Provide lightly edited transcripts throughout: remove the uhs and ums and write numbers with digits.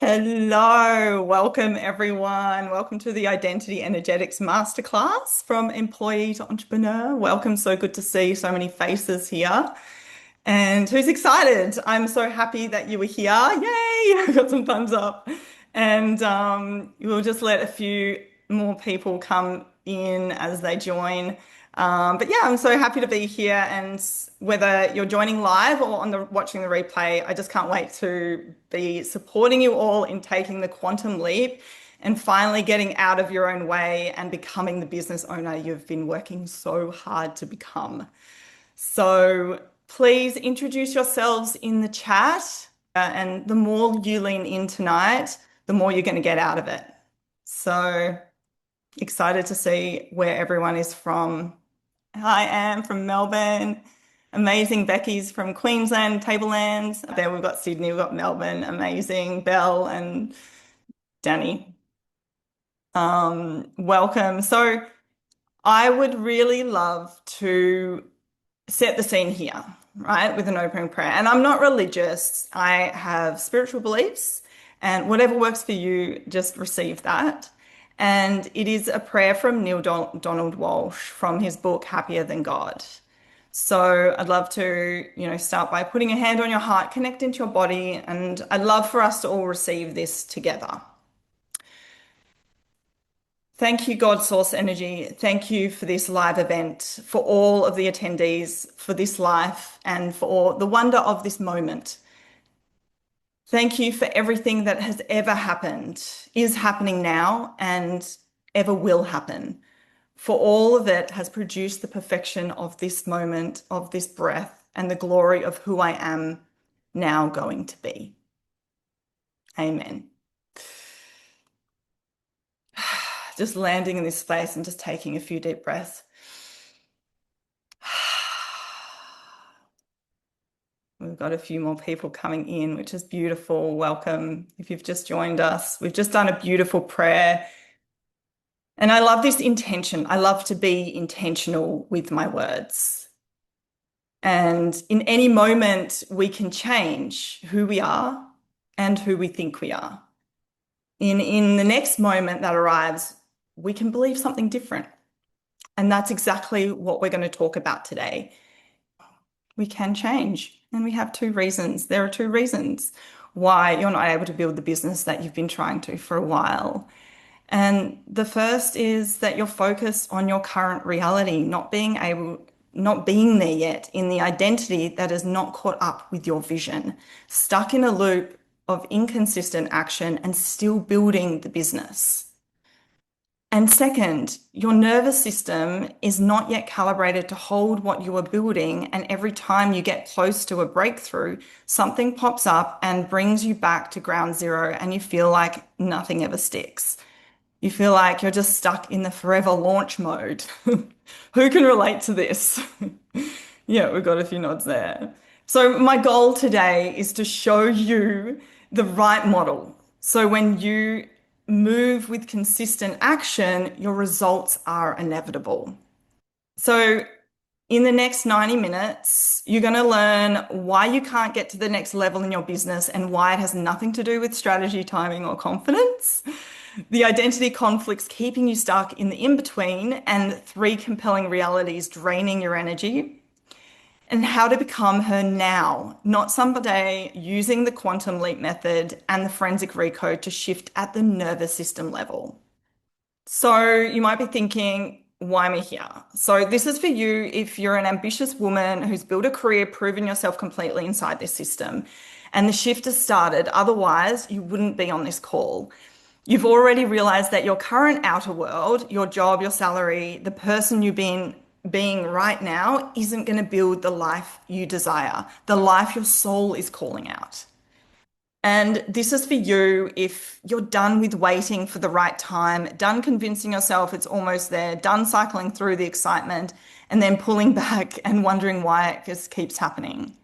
Hello, welcome everyone. Welcome to the Identity Energetics Masterclass from Employee to Entrepreneur. Welcome, so good to see so many faces here. And who's excited? I'm so happy that you were here. Yay! I got some thumbs up. And we'll just let a few more people come in as they join. But yeah, I'm so happy to be here. And whether you're joining live or on the watching the replay, I just can't wait to be supporting you all in taking the quantum leap and finally getting out of your own way and becoming the business owner you've been working so hard to become. So please introduce yourselves in the chat. And the more you lean in tonight, the more you're going to get out of it. So excited to see where everyone is from. Hi, Anne from Melbourne. Amazing. Becky's from Queensland, Tablelands. There we've got Sydney, we've got Melbourne. Amazing. Belle and Danny. Welcome. So I would really love to set the scene here, right, with an opening prayer. And I'm not religious. I have spiritual beliefs, and whatever works for you, just receive that. And it is a prayer from Neil Donald Walsh from his book Happier Than God. So I'd love to, start by putting a hand on your heart, connect into your body, and I'd love for us to all receive this together. Thank you, God Source Energy. Thank you for this live event, for all of the attendees, for this life, and for the wonder of this moment. Thank you for everything that has ever happened, is happening now, and ever will happen. For all of it has produced the perfection of this moment, of this breath, and the glory of who I am now going to be. Amen. Just landing in this space and just taking a few deep breaths. We've got a few more people coming in, which is beautiful. Welcome if you've just joined us. We've just done a beautiful prayer. And I love this intention. I love to be intentional with my words. And in any moment, we can change who we are and who we think we are. In the next moment that arrives, we can believe something different. And that's exactly what we're going to talk about today. We can change. And we have two reasons. There are two reasons why you're not able to build the business that you've been trying to for a while. And the first is that you're focused on your current reality, not being there yet in the identity that is not caught up with your vision, stuck in a loop of inconsistent action and still building the business. And second, your nervous system is not yet calibrated to hold what you are building. And every time you get close to a breakthrough, something pops up and brings you back to ground zero, and you feel like nothing ever sticks. You feel like you're just stuck in the forever launch mode. Who can relate to this? Yeah, we've got a few nods there. So my goal today is to show you the right model. So when you move with consistent action, your results are inevitable. So in the next 90 minutes, you're going to learn why you can't get to the next level in your business and why it has nothing to do with strategy, timing, or confidence. The identity conflicts keeping you stuck in the in-between, and three compelling realities draining your energy, and how to become her now, not someday, using the quantum leap method and the forensic recode to shift at the nervous system level. So you might be thinking, why am I here? So this is for you if you're an ambitious woman who's built a career, proven yourself completely inside this system, and the shift has started. Otherwise, you wouldn't be on this call. You've already realized that your current outer world, your job, your salary, the person you've been being right now isn't going to build the life you desire, the life your soul is calling out. And this is for you if you're done with waiting for the right time, done convincing yourself it's almost there, done cycling through the excitement, and then pulling back and wondering why it just keeps happening.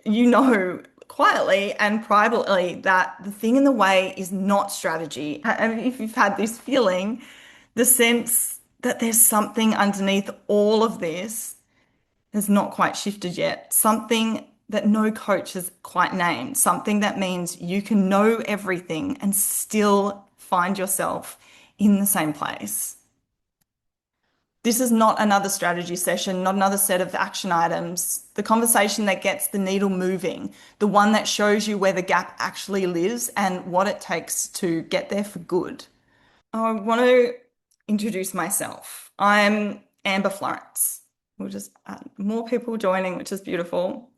You know quietly and privately that the thing in the way is not strategy. And if you've had this feeling, the sense that there's something underneath all of this has not quite shifted yet, something that no coach has quite named, something that means you can know everything and still find yourself in the same place. This is not another strategy session, not another set of action items. The conversation that gets the needle moving, the one that shows you where the gap actually lives and what it takes to get there for good. I want to introduce myself. I'm Amber Florence. We'll just add more people joining, which is beautiful.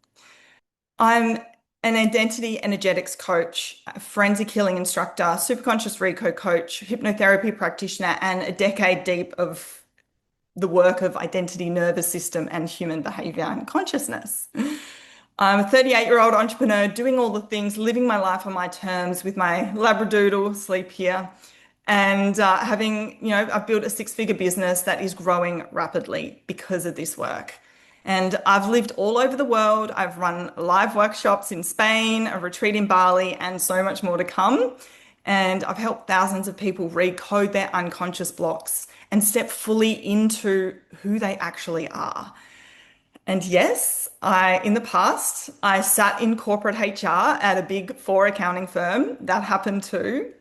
I'm an identity energetics coach, a forensic healing instructor, superconscious Rico coach, hypnotherapy practitioner, and a decade deep of the work of identity, nervous system, and human behavior and consciousness. I'm a 38-year-old entrepreneur doing all the things, living my life on my terms with my Labradoodle, sleep here, and I've built a six-figure business that is growing rapidly because of this work. And I've lived all over the world. I've run live workshops in Spain, a retreat in Bali, and so much more to come. And I've helped thousands of people recode their unconscious blocks and step fully into who they actually are. And yes, in the past, I sat in corporate HR at a big four accounting firm. That happened too.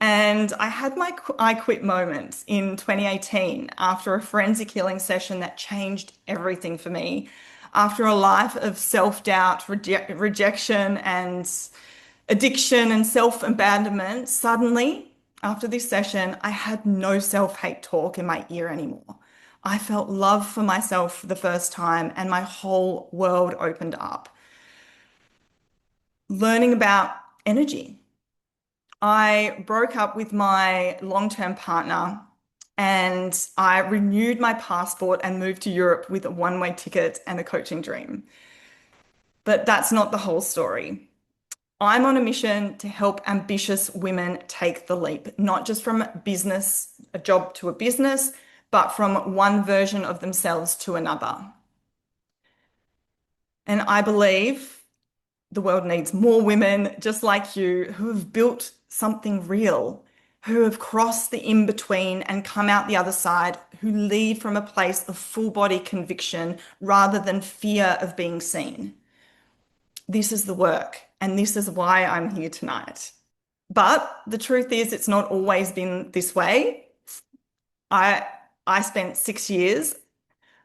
And I had my I quit moment in 2018 after a forensic healing session that changed everything for me. After a life of self-doubt, rejection, and addiction and self-abandonment, suddenly, after this session, I had no self-hate talk in my ear anymore. I felt love for myself for the first time, and my whole world opened up. Learning about energy. I broke up with my long-term partner and I renewed my passport and moved to Europe with a one-way ticket and a coaching dream. But that's not the whole story. I'm on a mission to help ambitious women take the leap, not just from business, a job to a business, but from one version of themselves to another. And I believe the world needs more women just like you who have built something real, who have crossed the in-between and come out the other side, who lead from a place of full body conviction rather than fear of being seen. This is the work, and this is why I'm here tonight. But the truth is, it's not always been this way. I I spent 6 years.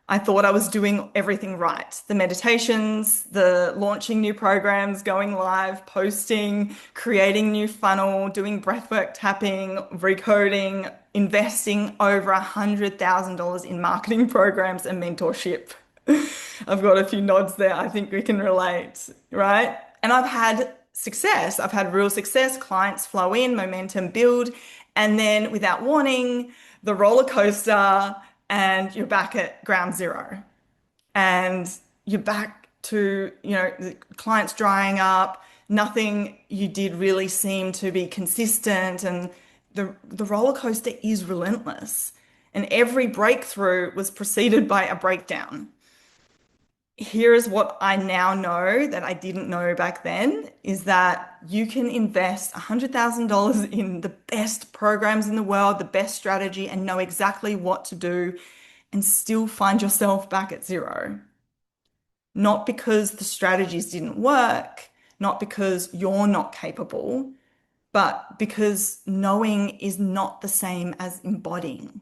I thought I was doing everything right. The meditations, the launching new programs, going live, posting, creating new funnel, doing breathwork tapping, recoding, investing over $100,000 in marketing programs and mentorship. I've got a few nods there. I think we can relate, right? And I've had success. I've had real success. Clients flow in, momentum build, and then without warning, the roller coaster, and you're back at ground zero. And you're back to, the clients drying up. Nothing you did really seemed to be consistent, and the roller coaster is relentless. And every breakthrough was preceded by a breakdown. Here is what I now know that I didn't know back then is that you can invest $100,000 in the best programs in the world, the best strategy, and know exactly what to do and still find yourself back at zero. Not because the strategies didn't work, not because you're not capable, but because knowing is not the same as embodying.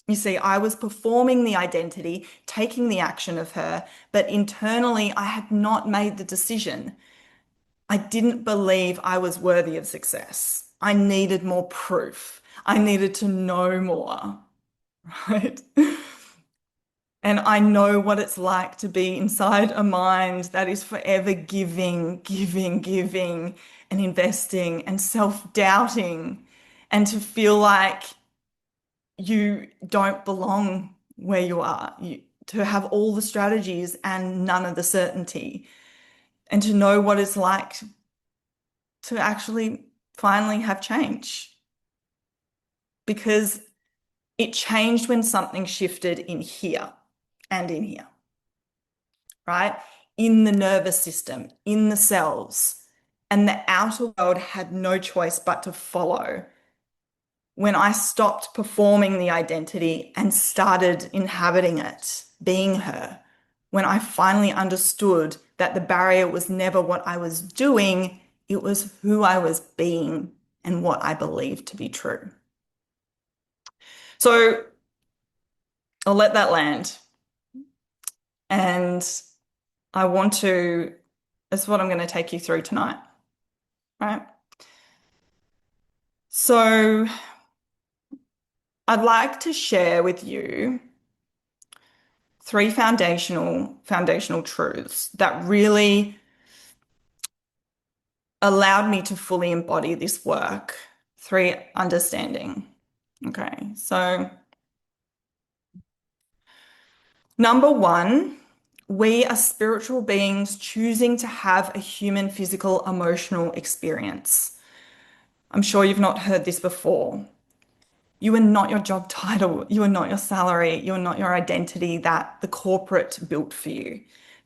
You see, I was performing the identity, taking the action of her, but internally I had not made the decision. I didn't believe I was worthy of success. I needed more proof. I needed to know more, right? And I know what it's like to be inside a mind that is forever giving, giving, giving, and investing and self-doubting, and to feel like you don't belong where you are, to have all the strategies and none of the certainty, and to know what it's like to actually finally have change. Because it changed when something shifted in here and in here, right? In the nervous system, in the cells, and the outer world had no choice but to follow. When I stopped performing the identity and started inhabiting it, being her, when I finally understood that the barrier was never what I was doing, it was who I was being and what I believed to be true. So I'll let that land. And I want to, that's what I'm going to take you through tonight, right? So I'd like to share with you three foundational truths that really allowed me to fully embody this work. Three, understanding. Okay, so number one, we are spiritual beings choosing to have a human, physical, emotional experience. I'm sure you've not heard this before. You are not your job title. You are not your salary. You are not your identity that the corporate built for you.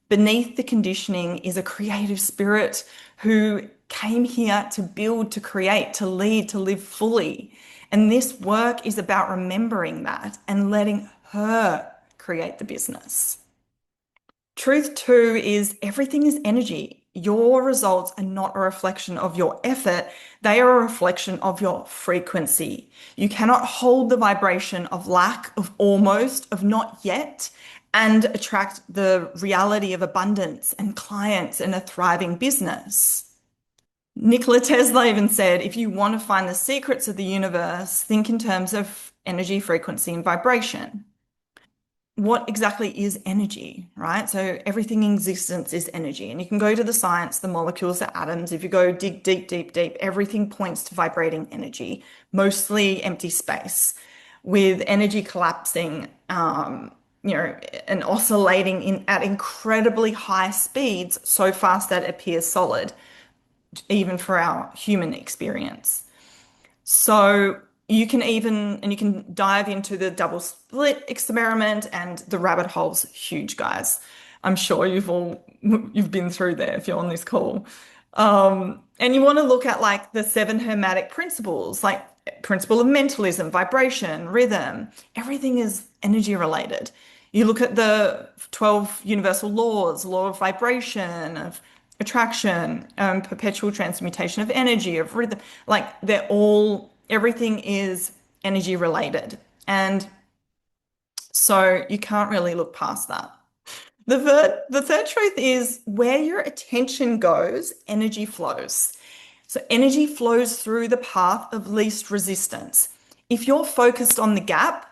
Beneath the conditioning is a creative spirit who came here to build, to create, to lead, to live fully. And this work is about remembering that and letting her create the business. Truth two is everything is energy. Your results are not a reflection of your effort, they are a reflection of your frequency. You cannot hold the vibration of lack, of almost, of not yet, and attract the reality of abundance and clients and a thriving business. Nikola Tesla even said, if you want to find the secrets of the universe, think in terms of energy, frequency, and vibration. What exactly is energy, right? So everything in existence is energy. And you can go to the science, the molecules, the atoms. If you go dig deep, deep, deep, everything points to vibrating energy, mostly empty space, with energy collapsing, and oscillating at incredibly high speeds, so fast that it appears solid, even for our human experience. So you can dive into the double split experiment, and the rabbit hole's huge, guys. I'm sure you've been through there if you're on this call. And you want to look at like the seven hermetic principles, like principle of mentalism, vibration, rhythm. Everything is energy related. You look at the 12 universal laws, law of vibration, of attraction, perpetual transmutation of energy, of rhythm. Like everything is energy related. And so you can't really look past that. The third truth is where your attention goes, energy flows. So energy flows through the path of least resistance. If you're focused on the gap,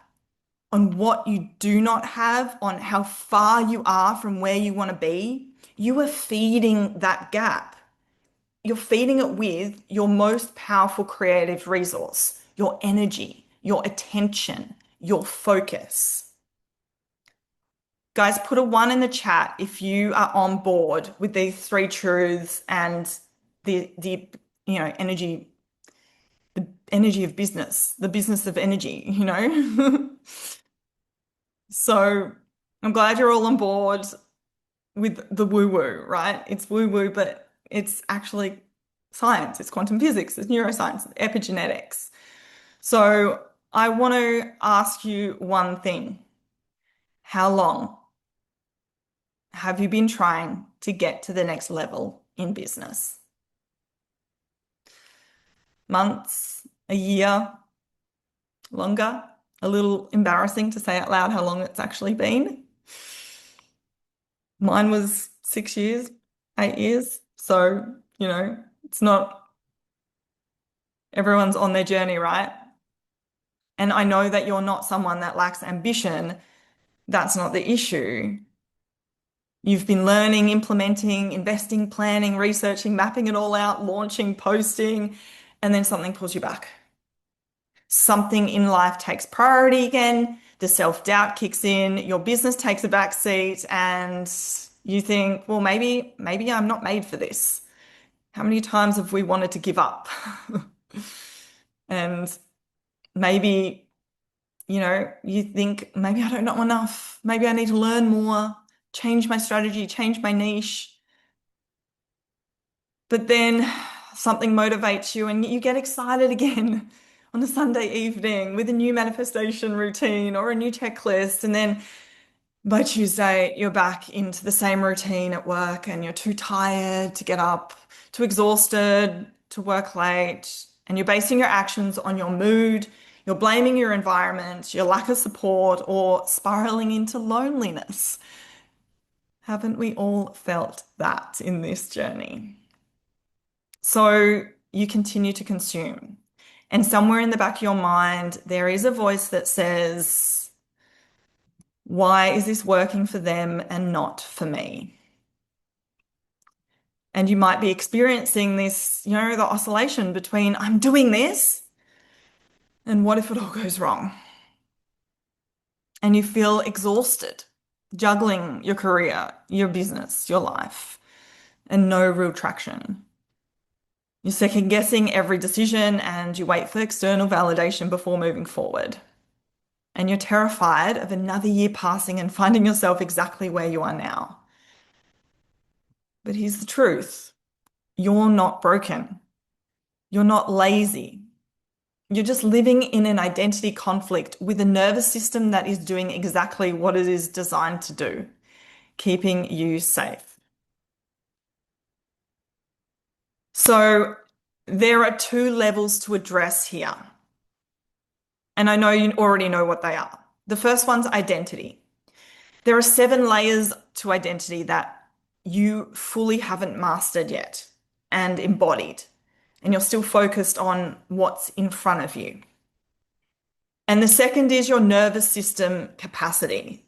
on what you do not have, on how far you are from where you want to be, you are feeding that gap. You're feeding it with your most powerful creative resource, your energy, your attention, your focus. Guys, put a one in the chat if you are on board with these three truths and the energy, the energy of business, the business of energy. So I'm glad you're all on board with the woo-woo, right? It's woo-woo, but it's actually science. It's quantum physics, it's neuroscience, it's epigenetics. So I want to ask you one thing. How long have you been trying to get to the next level in business? Months, a year, longer? A little embarrassing to say out loud how long it's actually been. Mine was 6 years, 8 years. So, it's not everyone's on their journey, right? And I know that you're not someone that lacks ambition. That's not the issue. You've been learning, implementing, investing, planning, researching, mapping it all out, launching, posting, and then something pulls you back. Something in life takes priority again, the self-doubt kicks in, your business takes a back seat, and you think, well, maybe I'm not made for this. How many times have we wanted to give up? And maybe, you think, maybe I don't know enough. Maybe I need to learn more, change my strategy, change my niche. But then something motivates you and you get excited again on a Sunday evening with a new manifestation routine or a new checklist. And then By Tuesday, you're back into the same routine at work and you're too tired to get up, too exhausted to work late, and you're basing your actions on your mood, you're blaming your environment, your lack of support, or spiraling into loneliness. Haven't we all felt that in this journey? So you continue to consume. And somewhere in the back of your mind, there is a voice that says, why is this working for them and not for me? And you might be experiencing this, the oscillation between I'm doing this and what if it all goes wrong? And you feel exhausted, juggling your career, your business, your life, and no real traction. You're second guessing every decision and you wait for external validation before moving forward. And you're terrified of another year passing and finding yourself exactly where you are now. But here's the truth. You're not broken. You're not lazy. You're just living in an identity conflict with a nervous system that is doing exactly what it is designed to do, keeping you safe. So there are two levels to address here. And I know you already know what they are. The first one's identity. There are 7 layers to identity that you fully haven't mastered yet and embodied, and you're still focused on what's in front of you. And the second is your nervous system capacity.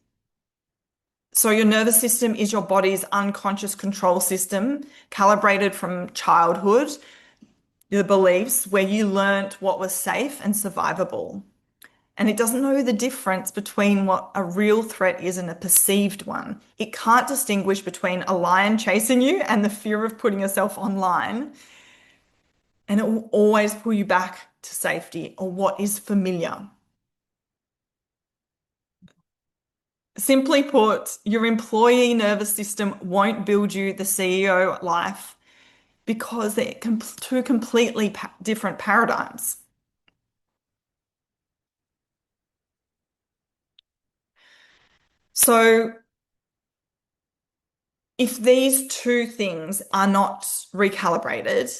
So your nervous system is your body's unconscious control system, calibrated from childhood, the beliefs where you learnt what was safe and survivable. And it doesn't know the difference between what a real threat is and a perceived one. It can't distinguish between a lion chasing you and the fear of putting yourself online. And it will always pull you back to safety or what is familiar. Simply put, your employee nervous system won't build you the CEO life because they're two completely different paradigms. So if these two things are not recalibrated,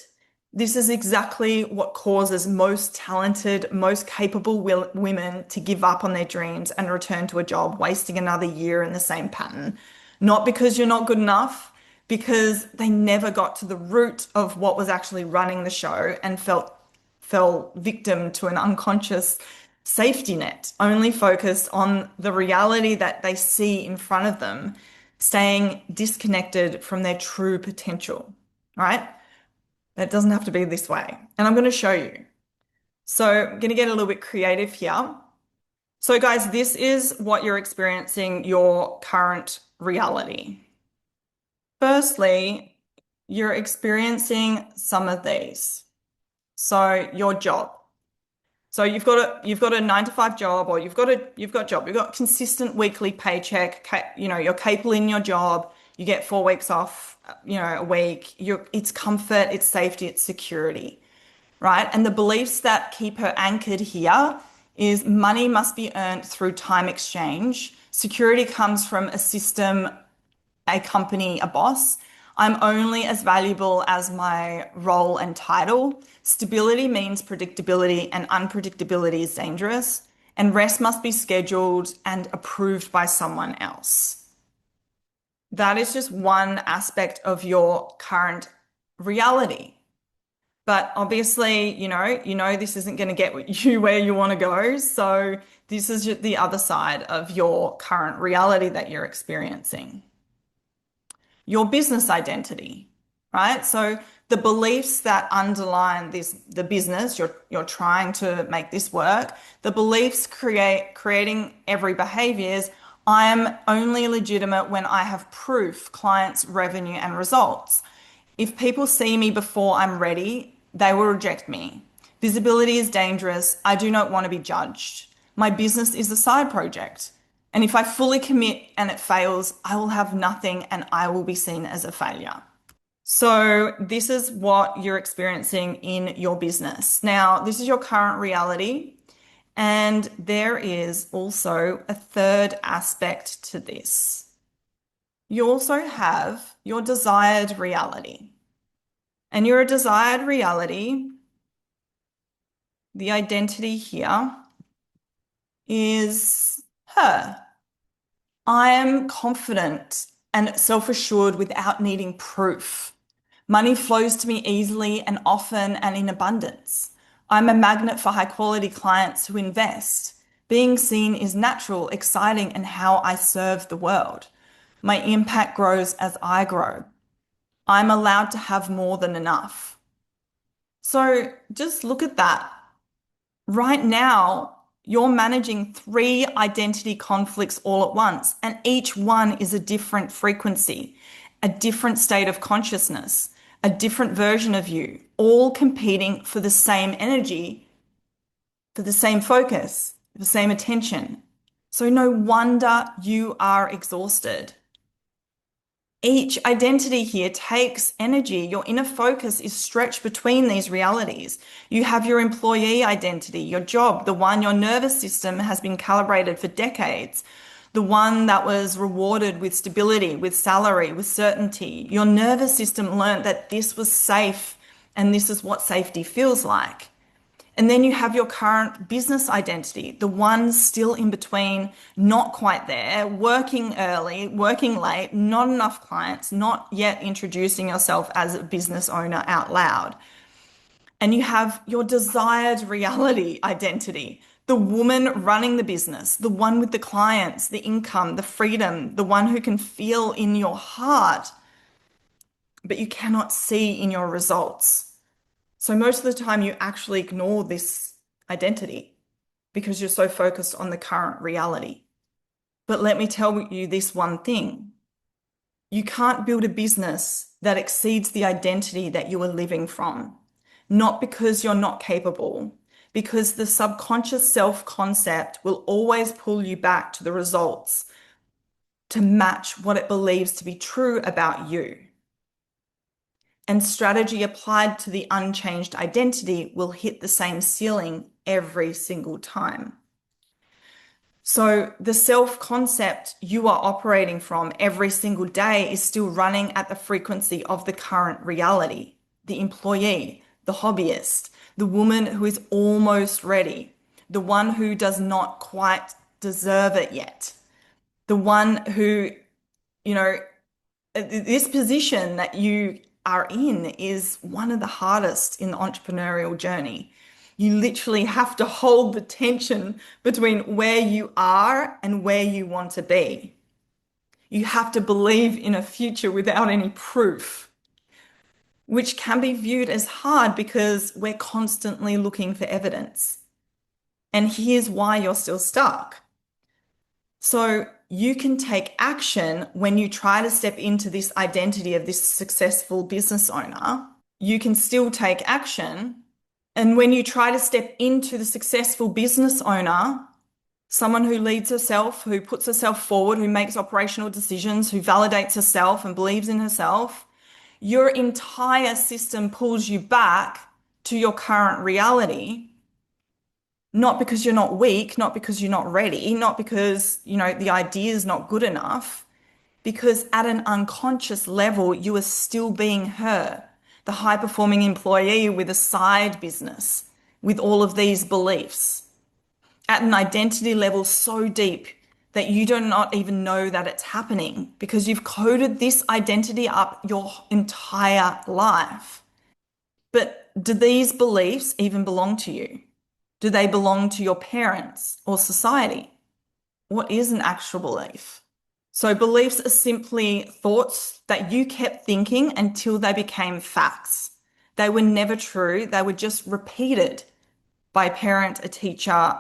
this is exactly what causes most talented, most capable women to give up on their dreams and return to a job, wasting another year in the same pattern. Not because you're not good enough, because they never got to the root of what was actually running the show and fell victim to an unconscious safety net, only focused on the reality that they see in front of them, staying disconnected from their true potential, right? That doesn't have to be this way. And I'm going to show you. So I'm going to get a little bit creative here. So guys, this is what you're experiencing, your current reality. Firstly, you're experiencing some of these. So your job. So you've got a 9 to 5 job, or you've got consistent weekly paycheck, you're capable in your job, you get 4 weeks off, a week. It's comfort, it's safety, it's security, right? And the beliefs that keep her anchored here is money must be earned through time exchange. Security comes from a system, a company, a boss. I'm only as valuable as my role and title. Stability means predictability, and unpredictability is dangerous. And rest must be scheduled and approved by someone else. That is just one aspect of your current reality. But obviously, this isn't going to get you where you want to go. So this is just the other side of your current reality that you're experiencing. Your business identity, right? So the beliefs that underline the business, you're trying to make this work, the beliefs creating every behavior is I am only legitimate when I have proof, clients, revenue, and results. If people see me before I'm ready, they will reject me. Visibility is dangerous. I do not want to be judged. My business is a side project. And if I fully commit and it fails, I will have nothing and I will be seen as a failure. So this is what you're experiencing in your business. Now, this is your current reality. And there is also a third aspect to this. You also have your desired reality. And your desired reality, the identity here is her. I am confident and self-assured without needing proof. Money flows to me easily and often and in abundance. I'm a magnet for high quality clients who invest. Being seen is natural, exciting, and how I serve the world. My impact grows as I grow. I'm allowed to have more than enough. So just look at that. Right now, you're managing three identity conflicts all at once, and each one is a different frequency, a different state of consciousness, a different version of you, all competing for the same energy, for the same focus, the same attention. So no wonder you are exhausted. Each identity here takes energy. Your inner focus is stretched between these realities. You have your employee identity, your job, the one your nervous system has been calibrated for decades, the one that was rewarded with stability, with salary, with certainty. Your nervous system learned that this was safe and this is what safety feels like. And then you have your current business identity, the one still in between, not quite there, working early, working late, not enough clients, not yet introducing yourself as a business owner out loud. And you have your desired reality identity, the woman running the business, the one with the clients, the income, the freedom, the one who can feel in your heart, but you cannot see in your results. So most of the time you actually ignore this identity because you're so focused on the current reality. But let me tell you this one thing. You can't build a business that exceeds the identity that you are living from. Not because you're not capable, because the subconscious self-concept will always pull you back to the results to match what it believes to be true about you. And strategy applied to the unchanged identity will hit the same ceiling every single time. So the self-concept you are operating from every single day is still running at the frequency of the current reality. The employee, the hobbyist, the woman who is almost ready, the one who does not quite deserve it yet, the one who, you know, this position that you are in is one of the hardest in the entrepreneurial journey. You literally have to hold the tension between where you are and where you want to be. You have to believe in a future without any proof, which can be viewed as hard because we're constantly looking for evidence. And here's why you're still stuck. So you can take action when you try to step into this identity of this successful business owner. You can still take action. And when you try to step into the successful business owner, someone who leads herself, who puts herself forward, who makes operational decisions, who validates herself and believes in herself, your entire system pulls you back to your current reality. Not because you're not weak, not because you're not ready, not because, the idea is not good enough, because at an unconscious level, you are still being her, the high-performing employee with a side business, with all of these beliefs, at an identity level so deep that you do not even know that it's happening because you've coded this identity up your entire life. But do these beliefs even belong to you? Do they belong to your parents or society? What is an actual belief? So beliefs are simply thoughts that you kept thinking until they became facts. They were never true. They were just repeated by a parent, a teacher,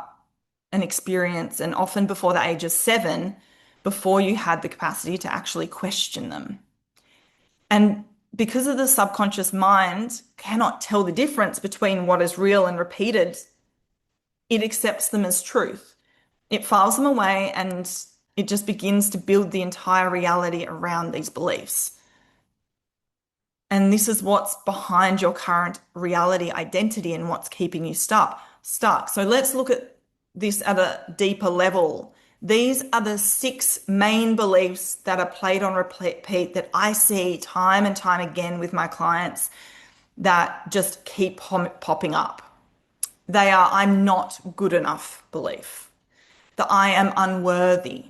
an experience, and often before the age of 7, before you had the capacity to actually question them. And because of the subconscious mind cannot tell the difference between what is real and repeated, it accepts them as truth. It files them away and it just begins to build the entire reality around these beliefs. And this is what's behind your current reality identity and what's keeping you stuck. So let's look at this at a deeper level, these are the six main beliefs that are played on repeat that I see time and time again with my clients that just keep popping up. They are I'm not good enough belief, the I am unworthy,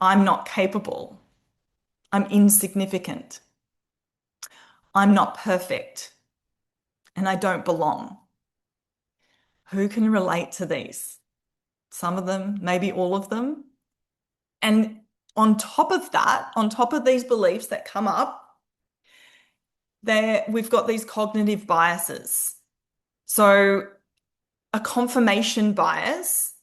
I'm not capable, I'm insignificant, I'm not perfect, and I don't belong. Who can relate to these? Some of them, maybe all of them. And on top of that, on top of these beliefs that come up, we've got these cognitive biases. So a confirmation bias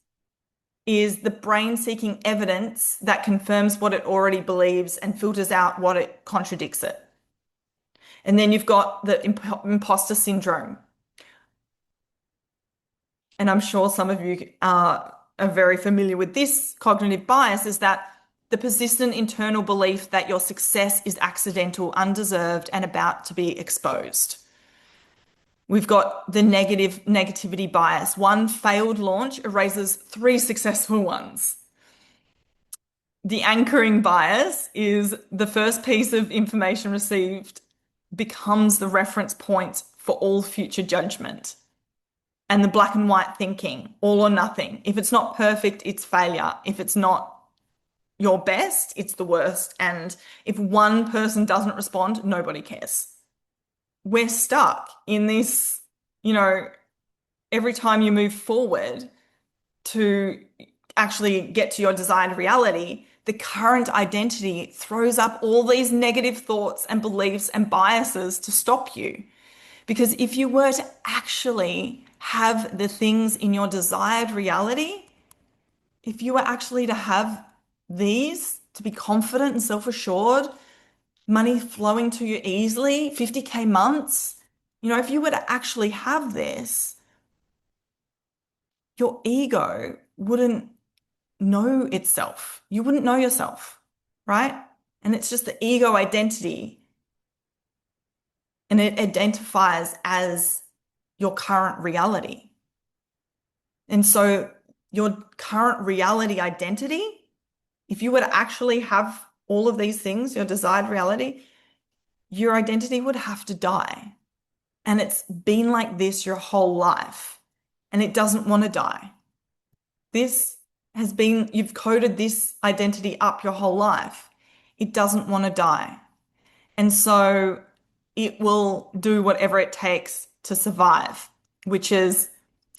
is the brain seeking evidence that confirms what it already believes and filters out what it contradicts it. And then you've got the imposter syndrome. And I'm sure some of you are very familiar with this cognitive bias, is that the persistent internal belief that your success is accidental, undeserved, and about to be exposed. We've got the negativity bias. One failed launch erases three successful ones. The anchoring bias is the first piece of information received becomes the reference point for all future judgment. And the black and white thinking, all or nothing. If it's not perfect, it's failure. If it's not your best, it's the worst. And if one person doesn't respond, nobody cares. We're stuck in this, every time you move forward to actually get to your desired reality, the current identity throws up all these negative thoughts and beliefs and biases to stop you. Because if you were to actually have the things in your desired reality, if you were actually to have these, to be confident and self-assured, money flowing to you easily, 50K months, if you were to actually have this, your ego wouldn't know itself. You wouldn't know yourself, right? And it's just the ego identity. And it identifies as your current reality. And so your current reality identity, if you were to actually have all of these things, your desired reality, your identity would have to die. And it's been like this your whole life. And it doesn't want to die. You've coded this identity up your whole life. It doesn't want to die. And so it will do whatever it takes to survive, which is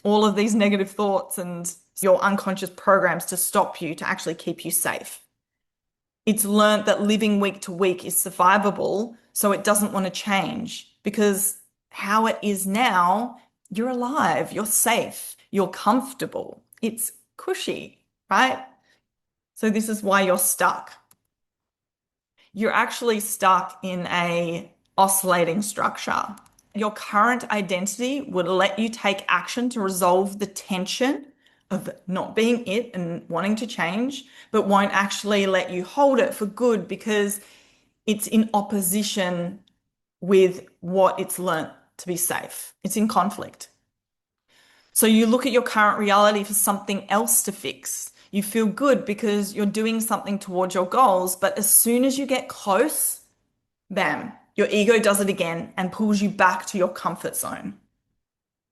all of these negative thoughts and your unconscious programs to stop you, to actually keep you safe. It's learned that living week to week is survivable, so it doesn't want to change because how it is now, you're alive, you're safe, you're comfortable, it's cushy, right? So this is why you're stuck. You're actually stuck in a oscillating structure. Your current identity would let you take action to resolve the tension of not being it and wanting to change, but won't actually let you hold it for good because it's in opposition with what it's learnt to be safe. It's in conflict. So you look at your current reality for something else to fix. You feel good because you're doing something towards your goals, but as soon as you get close, bam, your ego does it again and pulls you back to your comfort zone.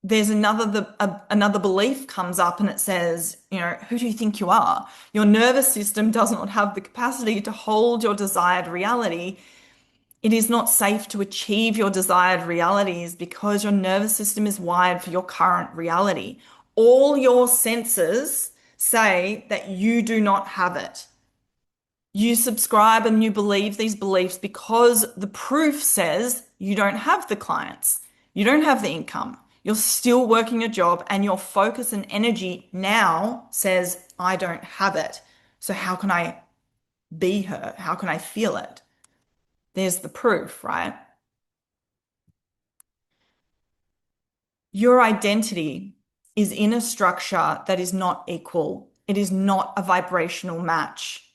There's another belief comes up and it says, who do you think you are? Your nervous system does not have the capacity to hold your desired reality. It is not safe to achieve your desired realities because your nervous system is wired for your current reality. All your senses say that you do not have it. You subscribe and you believe these beliefs because the proof says you don't have the clients, you don't have the income, you're still working a job, and your focus and energy now says, I don't have it. So how can I be her? How can I feel it? There's the proof, right? Your identity is in a structure that is not equal. It is not a vibrational match.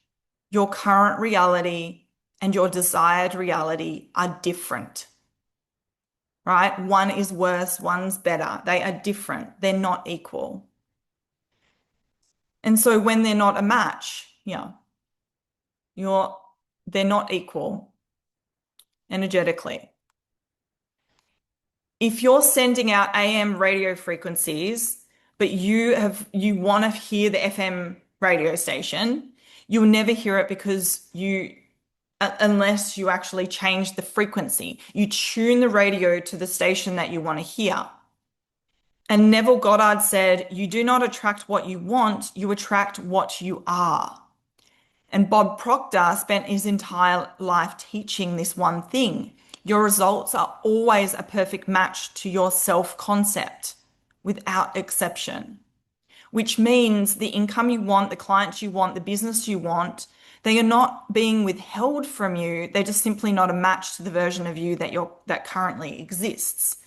Your current reality and your desired reality are different, right? One is worse, one's better. They are different. They're not equal. And so when they're not a match, yeah, you're they're not equal energetically. If you're sending out AM radio frequencies, but you want to hear the FM radio station, you'll never hear it because unless you actually change the frequency. You tune the radio to the station that you want to hear. And Neville Goddard said, "You do not attract what you want, you attract what you are." And Bob Proctor spent his entire life teaching this one thing. Your results are always a perfect match to your self-concept, without exception, which means the income you want, the clients you want, the business you want, they are not being withheld from you. They're just simply not a match to the version of you that currently exists.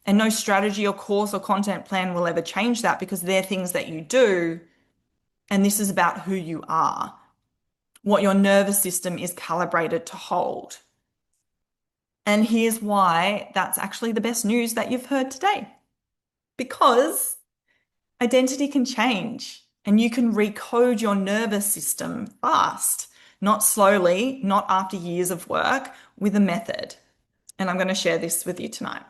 And no strategy or course or content plan will ever change that because they're things that you do. And this is about who you are, what your nervous system is calibrated to hold. And here's why that's actually the best news that you've heard today. Because identity can change and you can recode your nervous system fast, not slowly, not after years of work, with a method. And I'm going to share this with you tonight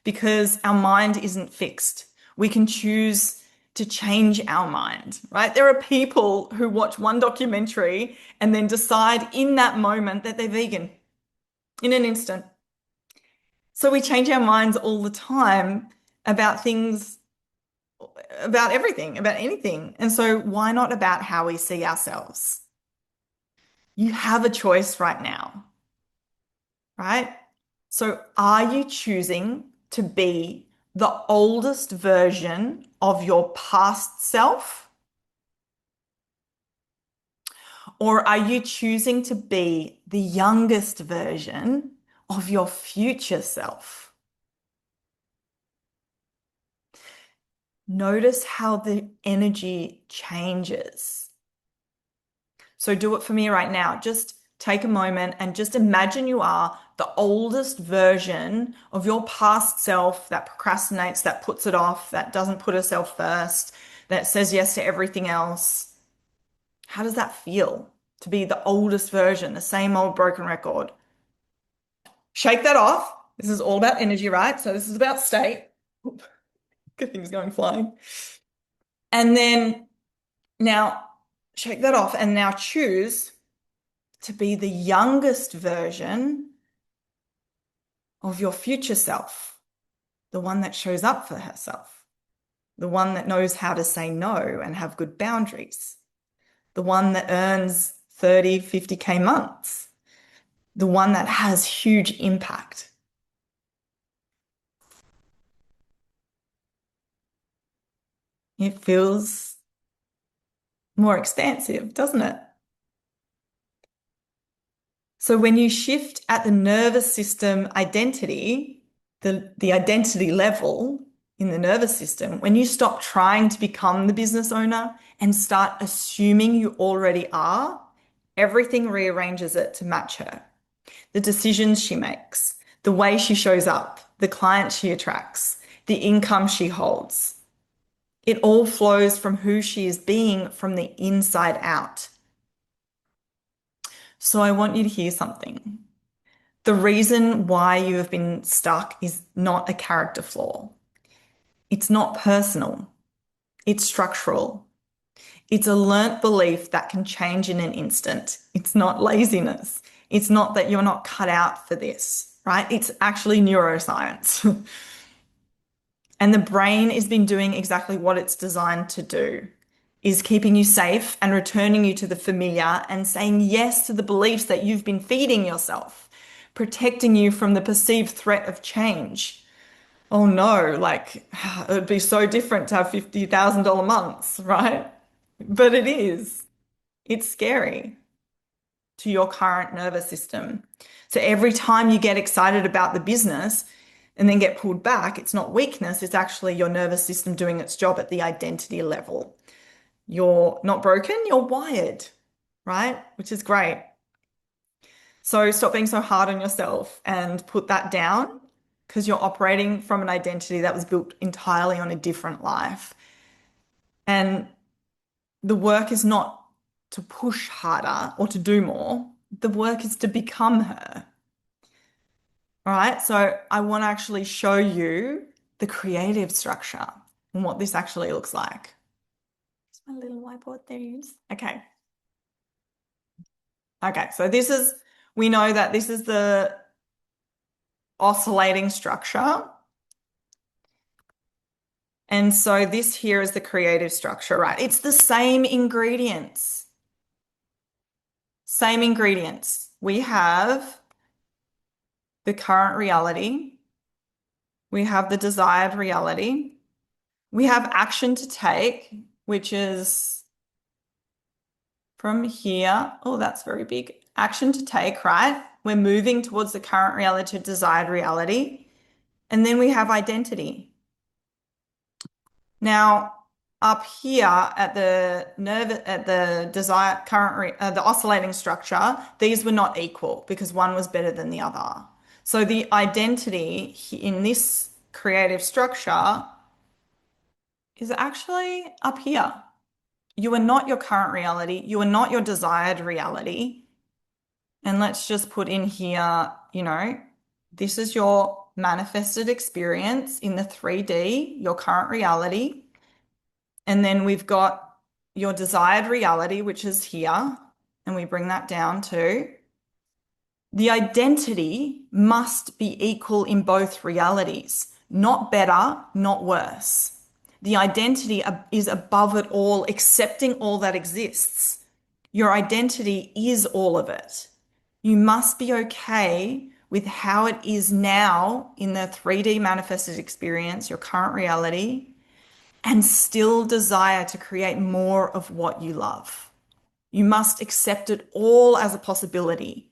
because our mind isn't fixed. We can choose to change our mind, right? There are people who watch one documentary and then decide in that moment that they're vegan in an instant. So we change our minds all the time about things, about everything, about anything. And so why not about how we see ourselves? You have a choice right now, right? So are you choosing to be the oldest version of your past self? Or are you choosing to be the youngest version of your future self? Notice how the energy changes. So do it for me right now. Just take a moment and just imagine you are the oldest version of your past self that procrastinates, that puts it off, that doesn't put herself first, that says yes to everything else. How does that feel to be the oldest version, the same old broken record? Shake that off. This is all about energy, right? So this is about state. Good things going flying. And then now shake that off and now choose to be the youngest version of your future self, the one that shows up for herself, the one that knows how to say no and have good boundaries, the one that earns 30, 50K months, the one that has huge impact. It feels more expansive, doesn't it? So when you shift at the nervous system identity, the identity level in the nervous system, when you stop trying to become the business owner and start assuming you already are, everything rearranges it to match her. The decisions she makes, the way she shows up, the clients she attracts, the income she holds. It all flows from who she is being from the inside out. So I want you to hear something. The reason why you have been stuck is not a character flaw. It's not personal. It's structural. It's a learnt belief that can change in an instant. It's not laziness. It's not that you're not cut out for this, right? It's actually neuroscience. And the brain has been doing exactly what it's designed to do, is keeping you safe and returning you to the familiar and saying yes to the beliefs that you've been feeding yourself, protecting you from the perceived threat of change. Oh no, like it would be so different to have $50,000 months, right? But it is. It's scary to your current nervous system. So every time you get excited about the business and then get pulled back, it's not weakness, it's actually your nervous system doing its job at the identity level. You're not broken, you're wired, right? Which is great. So stop being so hard on yourself and put that down because you're operating from an identity that was built entirely on a different life. And the work is not to push harder or to do more. The work is to become her. All right. So I want to actually show you the creative structure and what this actually looks like. Is my little whiteboard there? Okay. Okay. So we know that this is the oscillating structure. And so this here is the creative structure, right? It's the same ingredients. Same ingredients. We have the current reality. We have the desired reality. We have action to take, which is from here. Oh, that's very big. Action to take, right? We're moving towards the current reality to desired reality. And then we have identity. Now, up here at the desired the oscillating structure, these were not equal because one was better than the other. So the identity in this creative structure is actually up here. You are not your current reality. You are not your desired reality. And let's just put in here, this is your manifested experience in the 3D, your current reality. And then we've got your desired reality, which is here. And we bring that down to the identity must be equal in both realities, not better, not worse. The identity is above it all, accepting all that exists. Your identity is all of it. You must be okay with how it is now in the 3D manifested experience, your current reality, and still desire to create more of what you love. You must accept it all as a possibility.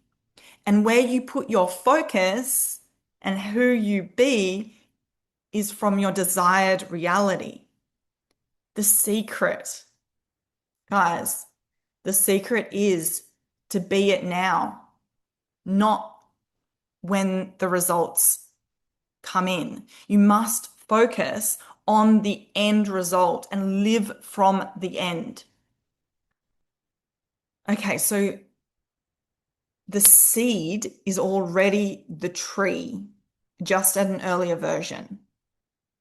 And where you put your focus and who you be is from your desired reality. The secret, guys, the secret is to be it now, not when the results come in. You must focus on the end result and live from the end. Okay, so the seed is already the tree, just at an earlier version,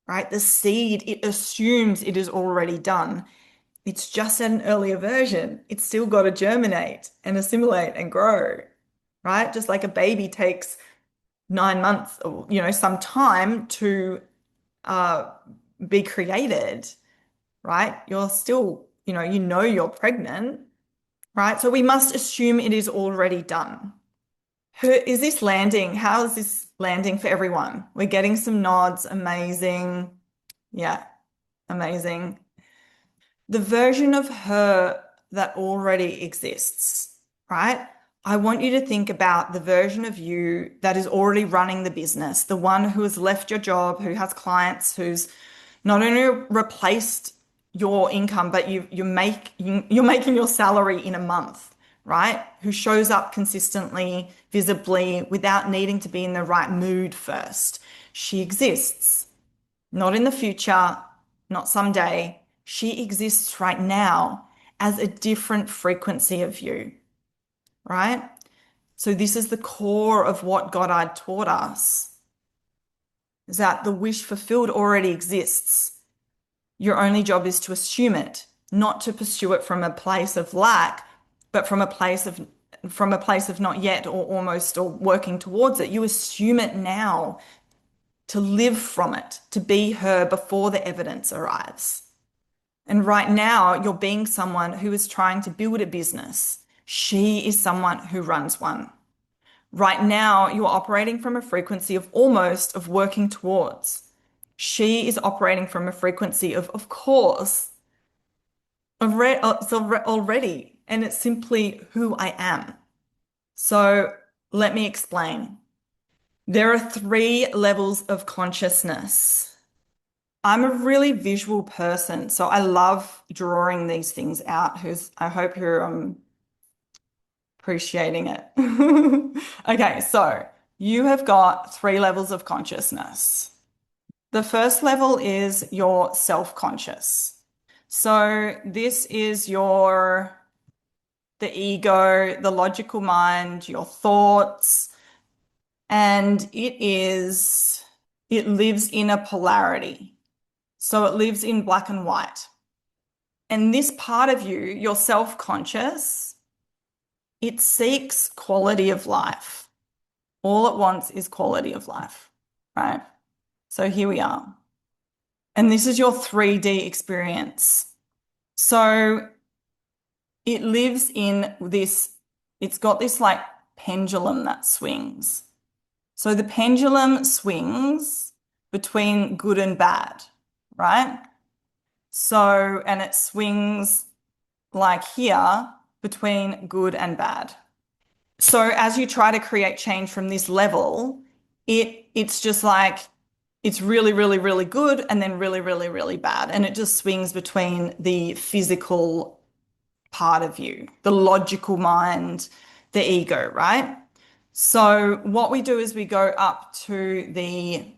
right? The seed, it assumes it is already done. It's just at an earlier version. It's still got to germinate and assimilate and grow, right? Just like a baby takes 9 months or, some time to be created, right? You're still, you're pregnant, right? So we must assume it is already done. Is this landing? How is this landing for everyone? We're getting some nods. Amazing. Yeah, amazing. The version of her that already exists, right? I want you to think about the version of you that is already running the business, the one who has left your job, who has clients, who's not only replaced your income, but you're making your salary in a month, right? Who shows up consistently, visibly, without needing to be in the right mood first. She exists, not in the future, not someday. She exists right now as a different frequency of you, right? So this is the core of what Goddard taught us, is that the wish fulfilled already exists. Your only job is to assume it, not to pursue it from a place of lack, but from a place of not yet or almost or working towards it. You assume it now to live from it, to be her before the evidence arrives. And right now, you're being someone who is trying to build a business. She is someone who runs one. Right now, you're operating from a frequency of almost, of working towards. She is operating from a frequency of course, already, and it's simply who I am. So let me explain. There are 3 levels of consciousness. I'm a really visual person, so I love drawing these things out. I hope you're appreciating it. Okay, so you have got 3 levels of consciousness. The first level is your self-conscious. So this is the ego, the logical mind, your thoughts, and it lives in a polarity. So it lives in black and white. And this part of you, your self-conscious, it seeks quality of life. All it wants is quality of life, right? So here we are. And this is your 3D experience. So it lives in this, it's got this like pendulum that swings. So the pendulum swings between good and bad, right? So, and it swings like here between good and bad. So as you try to create change from this level, it's just like it's really, really, really good and then really, really, really bad. And it just swings between the physical part of you, the logical mind, the ego, right? So what we do is we go up to the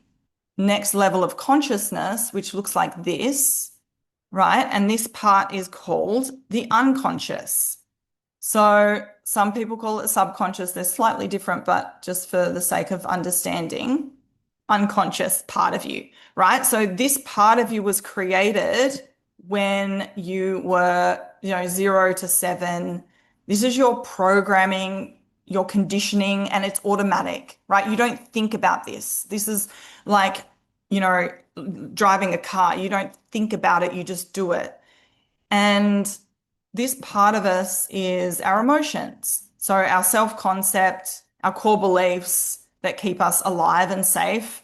next level of consciousness, which looks like this, right? And this part is called the unconscious. So some people call it subconscious. They're slightly different, but just for the sake of understanding, unconscious part of you, right? So this part of you was created when you were, 0 to 7. This is your programming, your conditioning, and it's automatic, right? You don't think about this. This is like, you know, driving a car. You don't think about it, you just do it. And this part of us is our emotions. So our self-concept, our core beliefs that keep us alive and safe.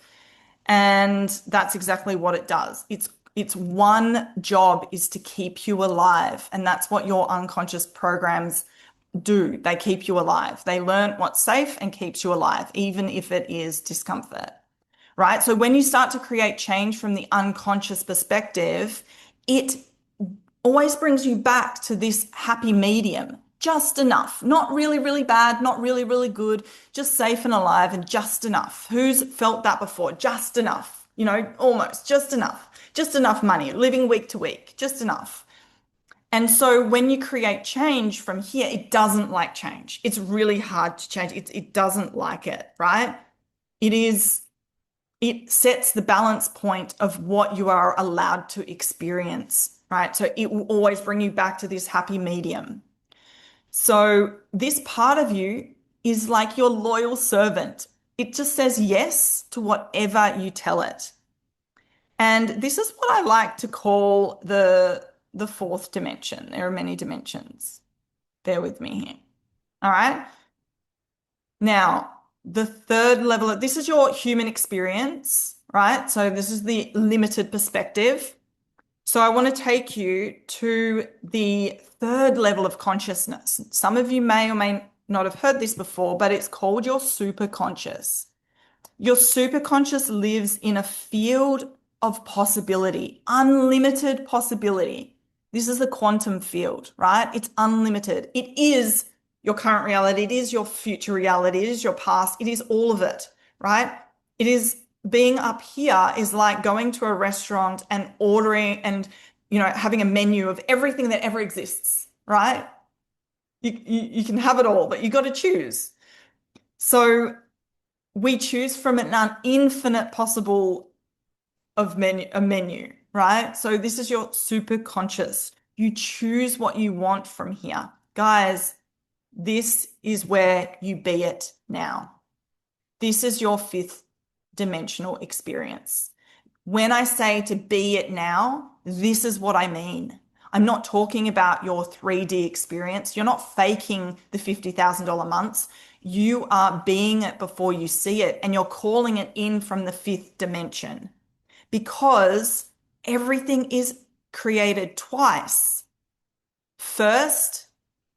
And that's exactly what it does. Its one job is to keep you alive. And that's what your unconscious programs do. They keep you alive. They learn what's safe and keeps you alive, even if it is discomfort, right? So when you start to create change from the unconscious perspective, it always brings you back to this happy medium, just enough, not really, really bad, not really, really good, just safe and alive and just enough. Who's felt that before? Just enough, almost just enough money, living week to week, just enough. And so when you create change from here, it doesn't like change. It's really hard to change. It doesn't like it, right? It sets the balance point of what you are allowed to experience, right? So it will always bring you back to this happy medium. So this part of you is like your loyal servant. It just says yes to whatever you tell it. And this is what I like to call the fourth dimension. There are many dimensions. Bear with me here. All right. Now, the third level, this is your human experience, right? So this is the limited perspective. So I want to take you to the third level of consciousness. Some of you may or may not have heard this before, but it's called your superconscious. Your superconscious lives in a field of possibility, unlimited possibility. This is the quantum field, right? It's unlimited. It is your current reality. It is your future reality. It is your past. It is all of it, right? It is being up here is like going to a restaurant and ordering and, having a menu of everything that ever exists, right? You can have it all, but you got to choose. So we choose from an infinite possible of a menu, right? So this is your super conscious. You choose what you want from here. Guys, this is where you be it now. This is your fifth dimensional experience. When I say to be it now, this is what I mean. I'm not talking about your 3D experience. You're not faking the $50,000 months. You are being it before you see it, and you're calling it in from the fifth dimension because everything is created twice. First,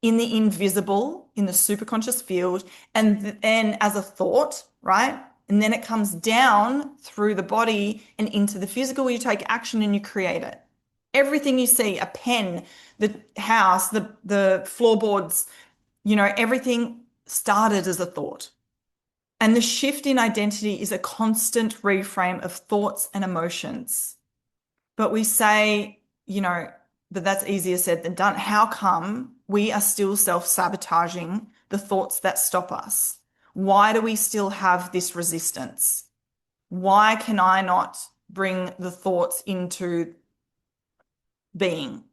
in the invisible, in the superconscious field, and then as a thought, right? And then it comes down through the body and into the physical where you take action and you create it. Everything you see, a pen, the house, the floorboards, everything started as a thought. And the shift in identity is a constant reframe of thoughts and emotions. But we say, but that's easier said than done. How come we are still self-sabotaging the thoughts that stop us? Why do we still have this resistance? Why can I not bring the thoughts into being,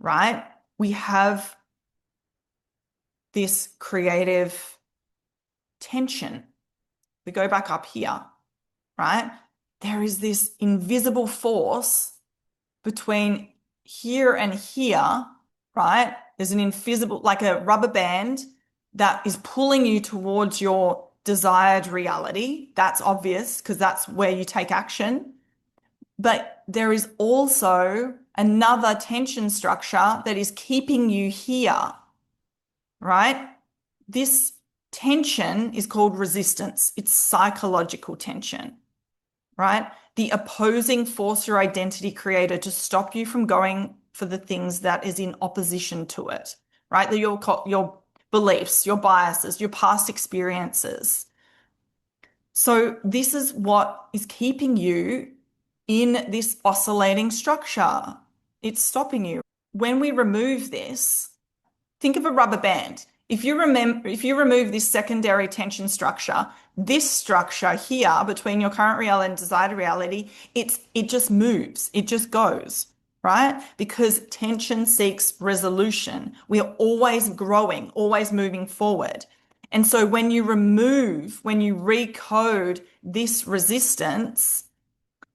right? We have this creative tension. We go back up here, right? There is this invisible force between here and here, right? There's an invisible, like a rubber band that is pulling you towards your desired reality. That's obvious because that's where you take action. But there is also another tension structure that is keeping you here, right? This tension is called resistance. It's psychological tension, right? The opposing force your identity created to stop you from going for the things that is in opposition to it, right? Your beliefs, your biases, your past experiences. So this is what is keeping you in this oscillating structure. It's stopping you. When we remove this, think of a rubber band. If you remove this secondary tension structure, this structure here between your current reality and desired reality, it just moves. It just goes, right? Because tension seeks resolution. We are always growing, always moving forward. And so when you recode this resistance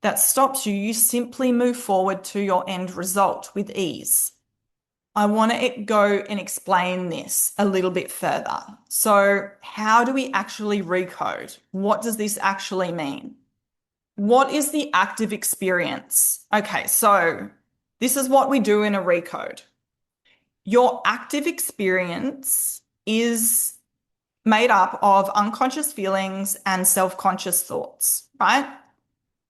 that stops you, you simply move forward to your end result with ease. I want to go and explain this a little bit further. So, how do we actually recode? What does this actually mean? What is the active experience? Okay, so this is what we do in a recode. Your active experience is made up of unconscious feelings and self-conscious thoughts, right?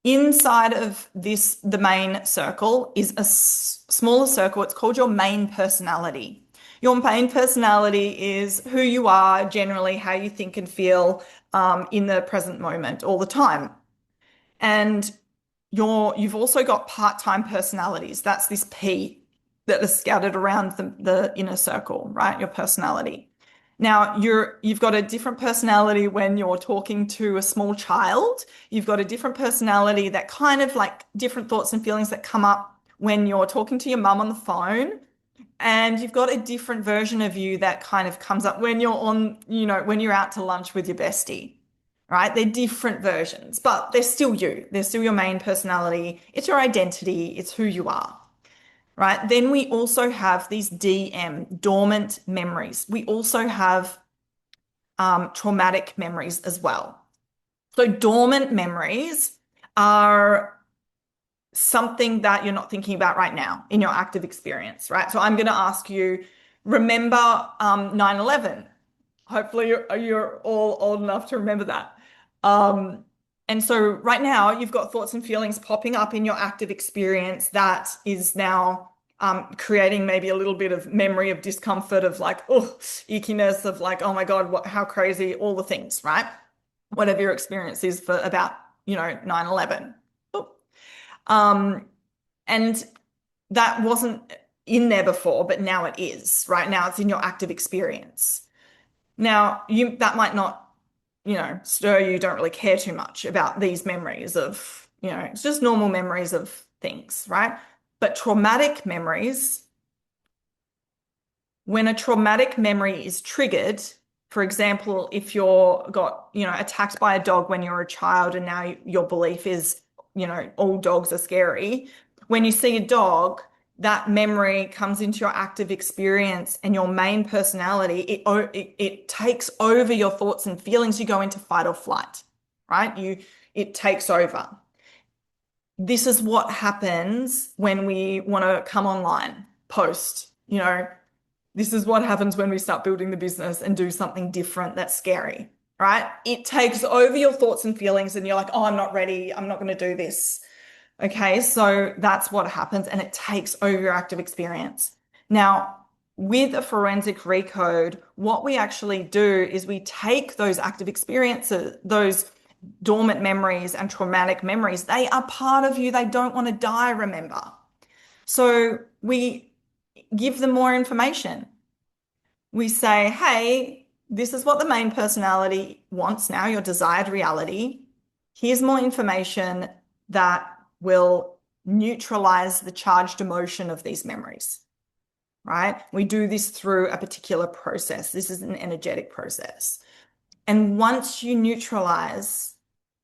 Inside of this, the main circle is a smaller circle. It's called your main personality. Your main personality is who you are, generally how you think and feel in the present moment all the time. And you've also got part-time personalities. That's this P that is scattered around the inner circle, right? Your personality. Now, you've got a different personality when you're talking to a small child. You've got a different personality that kind of like different thoughts and feelings that come up when you're talking to your mum on the phone. And you've got a different version of you that kind of comes up when you're when you're out to lunch with your bestie, right? They're different versions, but they're still you. They're still your main personality. It's your identity. It's who you are. Right? Then we also have these DM, dormant memories. We also have traumatic memories as well. So dormant memories are something that you're not thinking about right now in your active experience, right? So I'm going to ask you, remember 9/11? Hopefully you're all old enough to remember that. And so right now you've got thoughts and feelings popping up in your active experience that is now creating maybe a little bit of memory of discomfort of like, oh, ickiness of like, oh my God, how crazy, all the things, right? Whatever your experience is for about, 9/11. And that wasn't in there before, but now it is, right? Now it's in your active experience. Now, that might not, stir you, don't really care too much about these memories of, it's just normal memories of things, right? But traumatic memories, when a traumatic memory is triggered, for example, if you're got, attacked by a dog when you're a child and now your belief is, all dogs are scary. When you see a dog, that memory comes into your active experience and your main personality, it takes over your thoughts and feelings. You go into fight or flight, right? It takes over. This is what happens when we want to come online, post, this is what happens when we start building the business and do something different that's scary, right? It takes over your thoughts and feelings and you're like, oh, I'm not ready. I'm not going to do this. Okay, so that's what happens and it takes over your active experience. Now, with a forensic recode, what we actually do is we take those active experiences, those dormant memories and traumatic memories. They are part of you. They don't want to die, remember. So we give them more information. We say, hey, this is what the main personality wants now, your desired reality. Here's more information that will neutralize the charged emotion of these memories, right? We do this through a particular process. This is an energetic process. And once you neutralize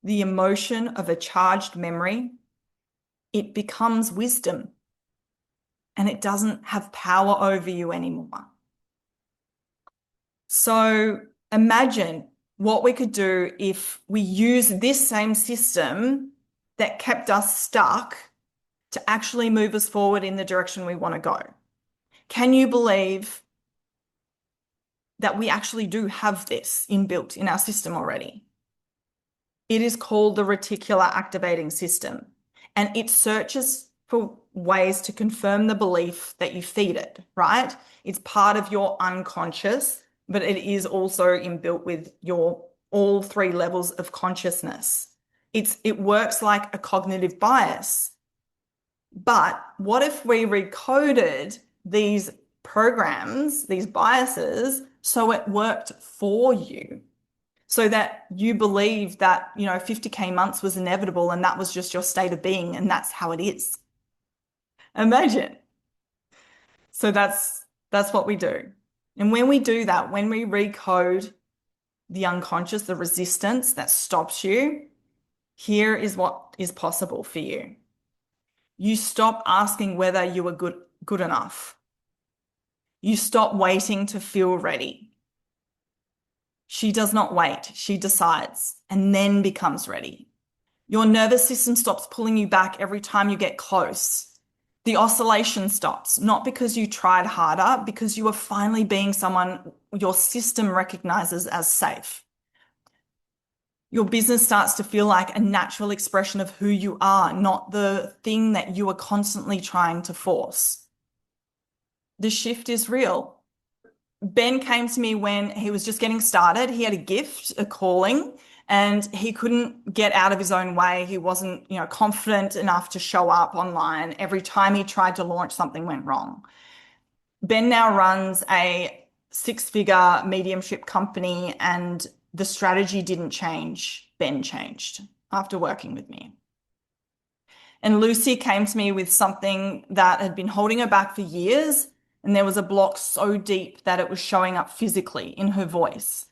the emotion of a charged memory, it becomes wisdom and it doesn't have power over you anymore. So imagine what we could do if we use this same system that kept us stuck to actually move us forward in the direction we want to go. Can you believe that we actually do have this inbuilt in our system already? It is called the reticular activating system, and it searches for ways to confirm the belief that you feed it, right? It's part of your unconscious, but it is also inbuilt with your all three levels of consciousness. It works like a cognitive bias. But what if we recoded these programs, these biases, so it worked for you? So that you believe that, 50K months was inevitable and that was just your state of being and that's how it is. Imagine. So that's what we do. And when we do that, when we recode the unconscious, the resistance that stops you, here is what is possible for you. You stop asking whether you are good enough. You stop waiting to feel ready. She does not wait. She decides and then becomes ready. Your nervous system stops pulling you back every time you get close. The oscillation stops, not because you tried harder, because you are finally being someone your system recognizes as safe. Your business starts to feel like a natural expression of who you are, not the thing that you are constantly trying to force. The shift is real. Ben came to me when he was just getting started. He had a gift, a calling, and he couldn't get out of his own way. He wasn't, confident enough to show up online. Every time he tried to launch, something went wrong. Ben now runs a six-figure mediumship company, and the strategy didn't change. Ben changed after working with me. And Lucy came to me with something that had been holding her back for years, and there was a block so deep that it was showing up physically in her voice.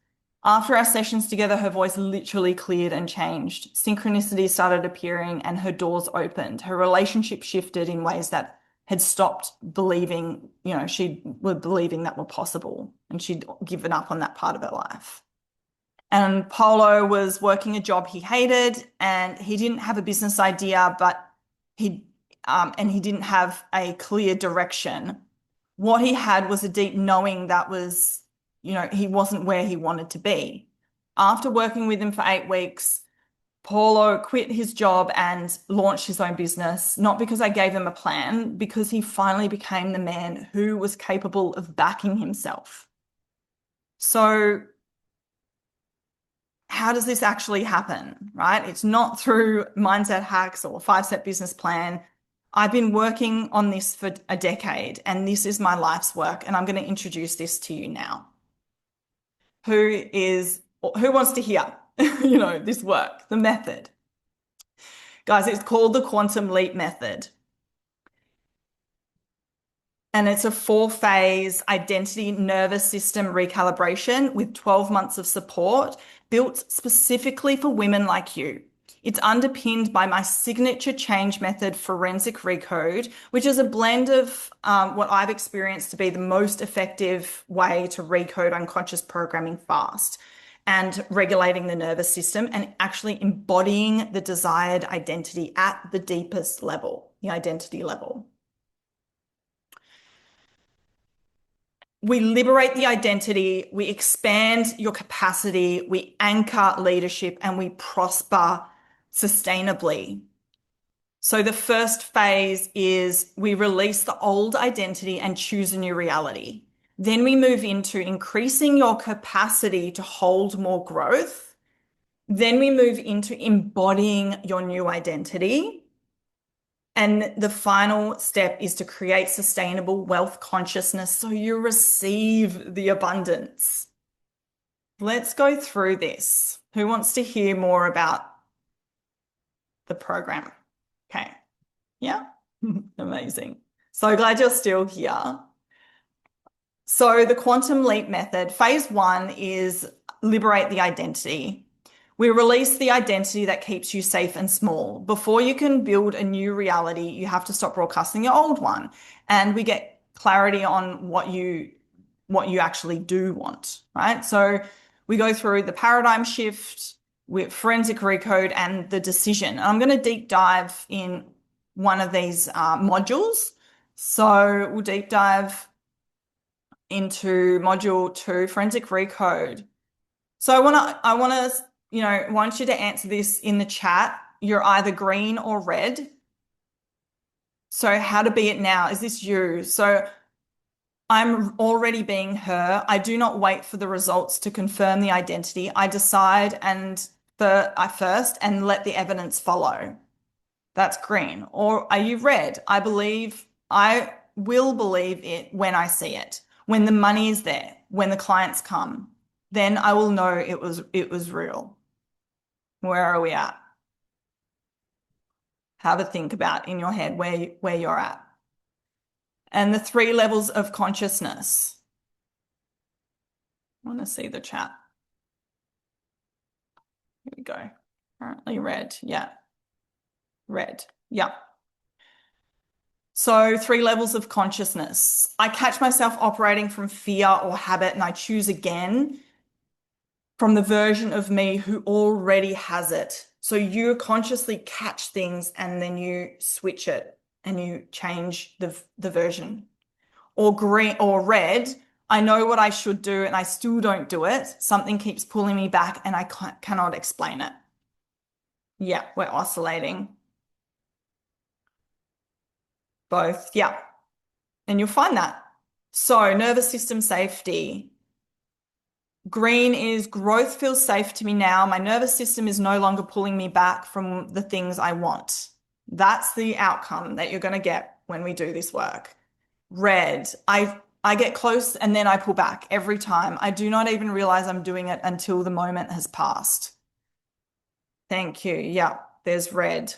After our sessions together, her voice literally cleared and changed. Synchronicity started appearing and her doors opened. Her relationship shifted in ways that had stopped believing, she were believing that were possible, and she'd given up on that part of her life. And Polo was working a job he hated, and he didn't have a business idea, but he didn't have a clear direction. What he had was a deep knowing that was, he wasn't where he wanted to be. After working with him for 8 weeks, Paulo quit his job and launched his own business, not because I gave him a plan, because he finally became the man who was capable of backing himself. So how does this actually happen, right? It's not through mindset hacks or 5-step business plan. I've been working on this for a decade, and this is my life's work, and I'm going to introduce this to you now. Who wants to hear, this work, the method? Guys, it's called the Quantum Leap Method. And it's a 4-phase identity nervous system recalibration with 12 months of support built specifically for women like you. It's underpinned by my signature change method, Forensic Recode, which is a blend of what I've experienced to be the most effective way to recode unconscious programming fast and regulating the nervous system and actually embodying the desired identity at the deepest level, the identity level. We liberate the identity, we expand your capacity, we anchor leadership, and we prosper sustainably. So the first phase is we release the old identity and choose a new reality. Then we move into increasing your capacity to hold more growth. Then we move into embodying your new identity. And the final step is to create sustainable wealth consciousness so you receive the abundance. Let's go through this. Who wants to hear more about the program? Okay. Yeah. Amazing. So glad you're still here. So the quantum leap method, phase one is liberate the identity. We release the identity that keeps you safe and small. Before you can build a new reality, you have to stop broadcasting your old one. And we get clarity on what you actually do want, right? So we go through the paradigm shift with forensic recode and the decision. And I'm going to deep dive in one of these modules. So we'll deep dive into module 2, forensic recode. So want you to answer this in the chat. You're either green or red. So how to be it now? Is this you? So I'm already being her. I do not wait for the results to confirm the identity. I decide I first and let the evidence follow. That's green. Or are you red? I will believe it when I see it. When the money is there, when the clients come, then I will know it was real. Where are we at? Have a think about in your head where you're at. And the 3 levels of consciousness. I want to see the chat. Here we go. Currently red. Yeah. Red. Yeah. So 3 levels of consciousness. I catch myself operating from fear or habit, and I choose again from the version of me who already has it. So you consciously catch things and then you switch it and you change the version. Or green or red, I know what I should do and I still don't do it. Something keeps pulling me back and I cannot explain it. Yeah, we're oscillating. Both, yeah. And you'll find that. So nervous system safety. Green is growth feels safe to me now. My nervous system is no longer pulling me back from the things I want. That's the outcome that you're going to get when we do this work. Red, I get close and then I pull back every time. I do not even realize I'm doing it until the moment has passed. Thank you. Yeah, there's red.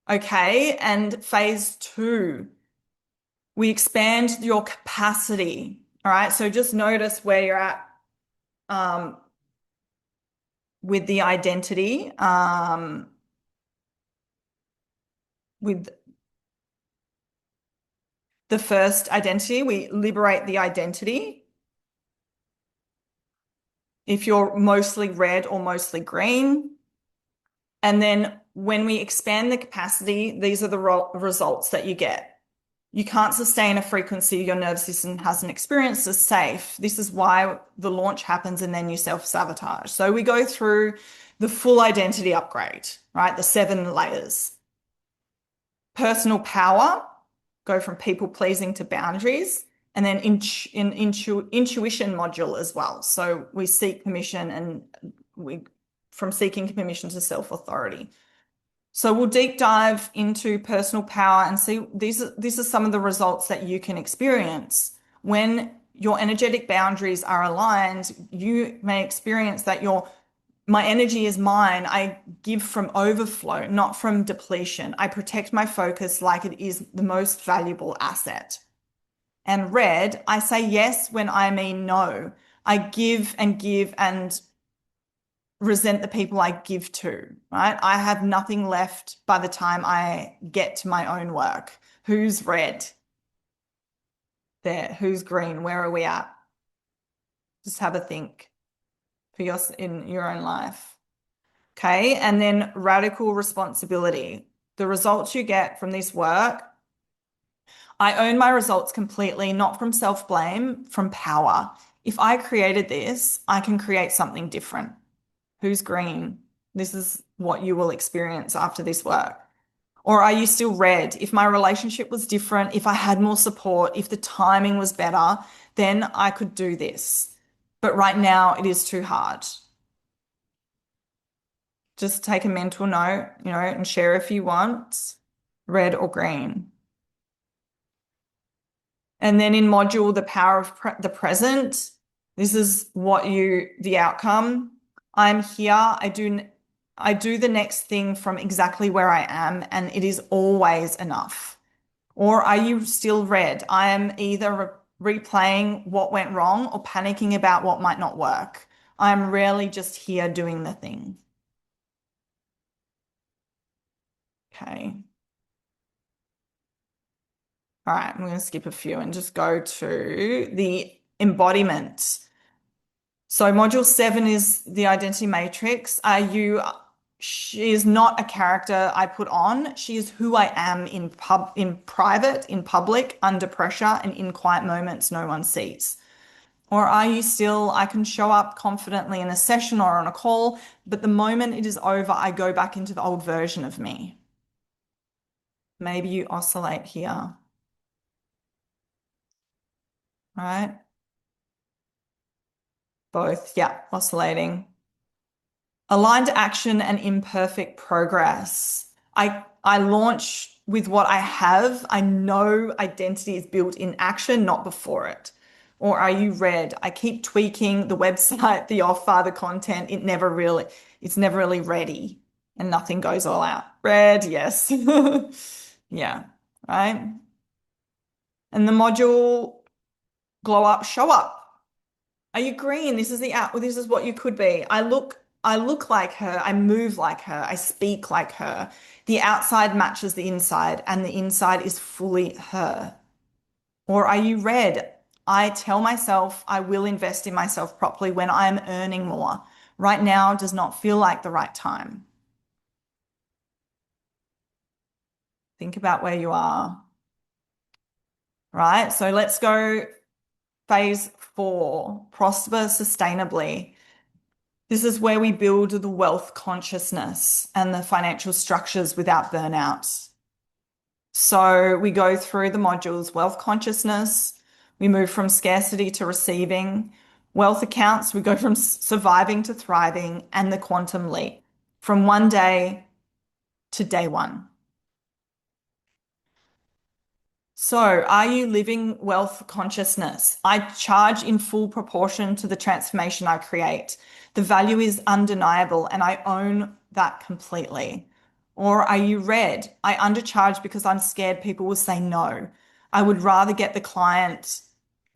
Okay, and phase 2, we expand your capacity. All right, so just notice where you're at with the identity, with the first identity, we liberate the identity. If you're mostly red or mostly green. And then when we expand the capacity, these are the results that you get. You can't sustain a frequency your nervous system hasn't experienced as safe. This is why the launch happens and then you self-sabotage. So we go through the full identity upgrade, right? The 7 layers. Personal power, go from people pleasing to boundaries, and then intuition module as well. So we seek permission and from seeking permission to self-authority. So we'll deep dive into personal power and see these are some of the results that you can experience. When your energetic boundaries are aligned, you may experience that my energy is mine. I give from overflow, not from depletion. I protect my focus like it is the most valuable asset. And red, I say yes when I mean no. I give and resent the people I give to, right? I have nothing left by the time I get to my own work. Who's red? There. Who's green? Where are we at? Just have a think in your own life. Okay. And then radical responsibility. The results you get from this work, I own my results completely, not from self-blame, from power. If I created this, I can create something different. Who's green? This is what you will experience after this work. Or are you still red? If my relationship was different, if I had more support, if the timing was better, then I could do this. But right now it is too hard. Just take a mental note, and share if you want, red or green. And then in module, the power of the present, this is the outcome. I'm here. I do the next thing from exactly where I am, and it is always enough. Or are you still red? I am either replaying what went wrong or panicking about what might not work. I'm rarely just here doing the thing. Okay. All right, I'm going to skip a few and just go to the embodiment. So module 7 is the identity matrix. She is not a character I put on. She is who I am in private, in public, under pressure, and in quiet moments no one sees. Or are you still, I can show up confidently in a session or on a call, but the moment it is over, I go back into the old version of me. Maybe you oscillate here, right? Both, yeah, oscillating. Aligned action and imperfect progress. I launch with what I have. I know identity is built in action, not before it. Or are you red? I keep tweaking the website, the offer, the content. It's never really ready and nothing goes all out. Red, yes. Yeah, right. And the module glow up, show up. Are you green? This is what you could be. I look like her, I move like her, I speak like her. The outside matches the inside, and the inside is fully her. Or are you red? I tell myself I will invest in myself properly when I am earning more. Right now does not feel like the right time. Think about where you are. Right? So let's go phase 4, prosper sustainably. This is where we build the wealth consciousness and the financial structures without burnout. So we go through the modules, wealth consciousness, we move from scarcity to receiving, wealth accounts, we go from surviving to thriving, and the quantum leap from one day to day one. So, are you living wealth consciousness? I charge in full proportion to the transformation I create. The value is undeniable and I own that completely. Or are you red? I undercharge because I'm scared people will say no. I would rather get the client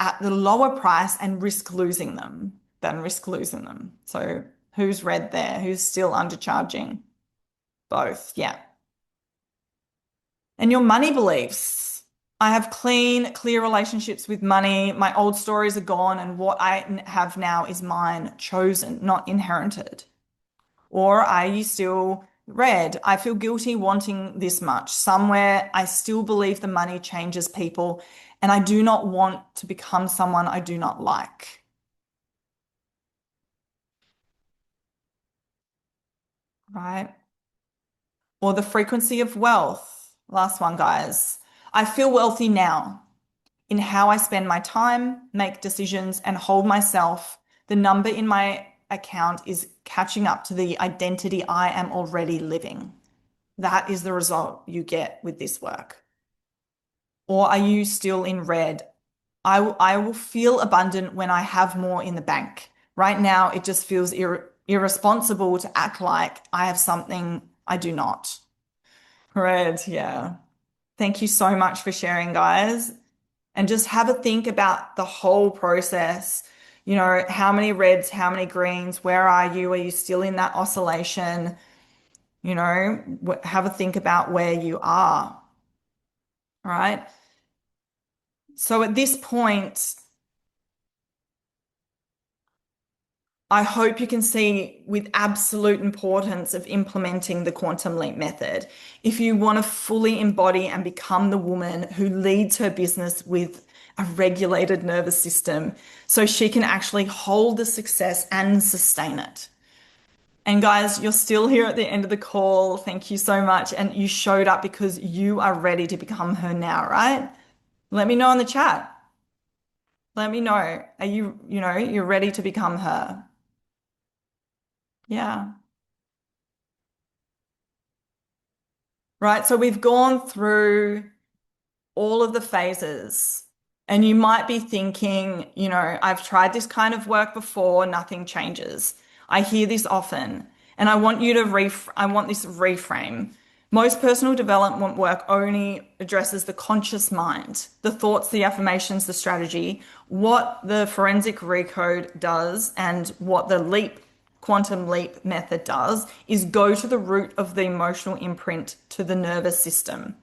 at the lower price and risk losing them than risk losing them. So, who's red there? Who's still undercharging? Both, yeah. And your money beliefs. I have clean, clear relationships with money. My old stories are gone, and what I have now is mine, chosen, not inherited. Or are you still red? I feel guilty wanting this much. Somewhere I still believe the money changes people, and I do not want to become someone I do not like, right? Or the frequency of wealth. Last one, guys. I feel wealthy now. In how I spend my time, make decisions, and hold myself, the number in my account is catching up to the identity I am already living. That is the result you get with this work. Or are you still in red? I will feel abundant when I have more in the bank. Right now, it just feels irresponsible to act like I have something I do not. Red, yeah. Thank you so much for sharing, guys. And just have a think about the whole process. How many reds, how many greens, where are you? Are you still in that oscillation? Have a think about where you are. All right. So at this point, I hope you can see with absolute importance of implementing the quantum leap method. If you want to fully embody and become the woman who leads her business with a regulated nervous system so she can actually hold the success and sustain it. And guys, you're still here at the end of the call. Thank you so much. And you showed up because you are ready to become her now, right? Let me know in the chat. Let me know. Are you're ready to become her? Yeah. right? So we've gone through all of the phases. And you might be thinking, I've tried this kind of work before, nothing changes. I hear this often, and I want this reframe. Most personal development work only addresses the conscious mind, the thoughts, the affirmations, the strategy. What the forensic recode does and what the quantum leap method does is go to the root of the emotional imprint to the nervous system,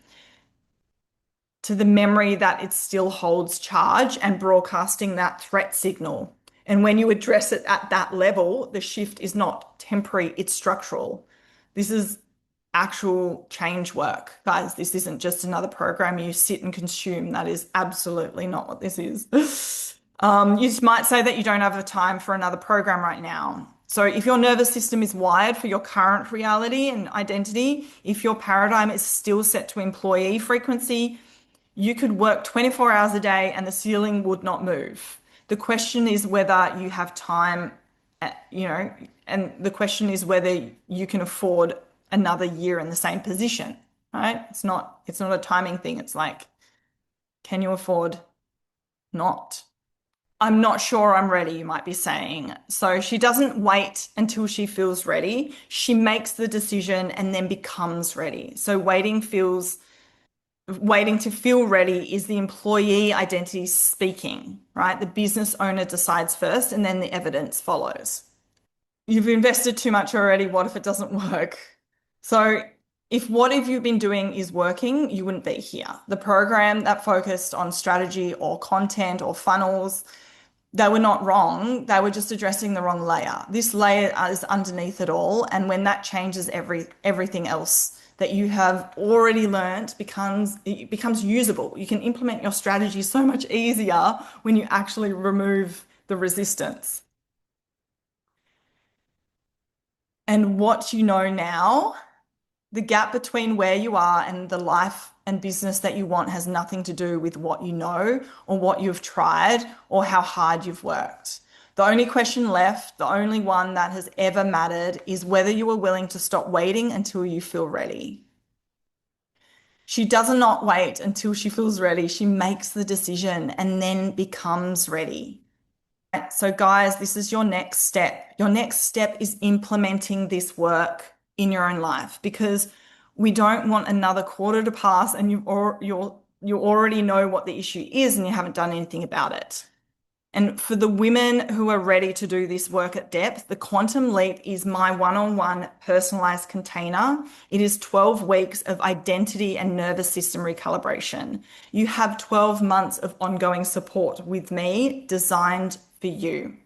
to the memory that it still holds charge and broadcasting that threat signal. And when you address it at that level, the shift is not temporary, it's structural. This is actual change work, guys. This isn't just another program you sit and consume. That is absolutely not what this is. You might say that you don't have the time for another program right now. So if your nervous system is wired for your current reality and identity, if your paradigm is still set to employee frequency, you could work 24 hours a day and the ceiling would not move. The question is whether you have time, and the question is whether you can afford another year in the same position, right? It's not a timing thing. It's like, can you afford not? I'm not sure I'm ready, you might be saying. So she doesn't wait until she feels ready. She makes the decision and then becomes ready. So waiting to feel ready is the employee identity speaking, right? The business owner decides first and then the evidence follows. You've invested too much already. What if it doesn't work? So if what have you been doing is working, you wouldn't be here. The program that focused on strategy or content or funnels, they were not wrong. They were just addressing the wrong layer. This layer is underneath it all. And when that changes, everything else that you have already learned becomes usable. You can implement your strategy so much easier when you actually remove the resistance. And what you know now, the gap between where you are and the life and business that you want has nothing to do with what you know or what you've tried or how hard you've worked. The only question left, the only one that has ever mattered, is whether you are willing to stop waiting until you feel ready. She does not wait until she feels ready. She makes the decision and then becomes ready. So, guys, this is your next step. Your next step is implementing this work in your own life because we don't want another quarter to pass and you already know what the issue is and you haven't done anything about it. And for the women who are ready to do this work at depth, the Quantum Leap is my one-on-one personalized container. It is 12 weeks of identity and nervous system recalibration. You have 12 months of ongoing support with me designed for you.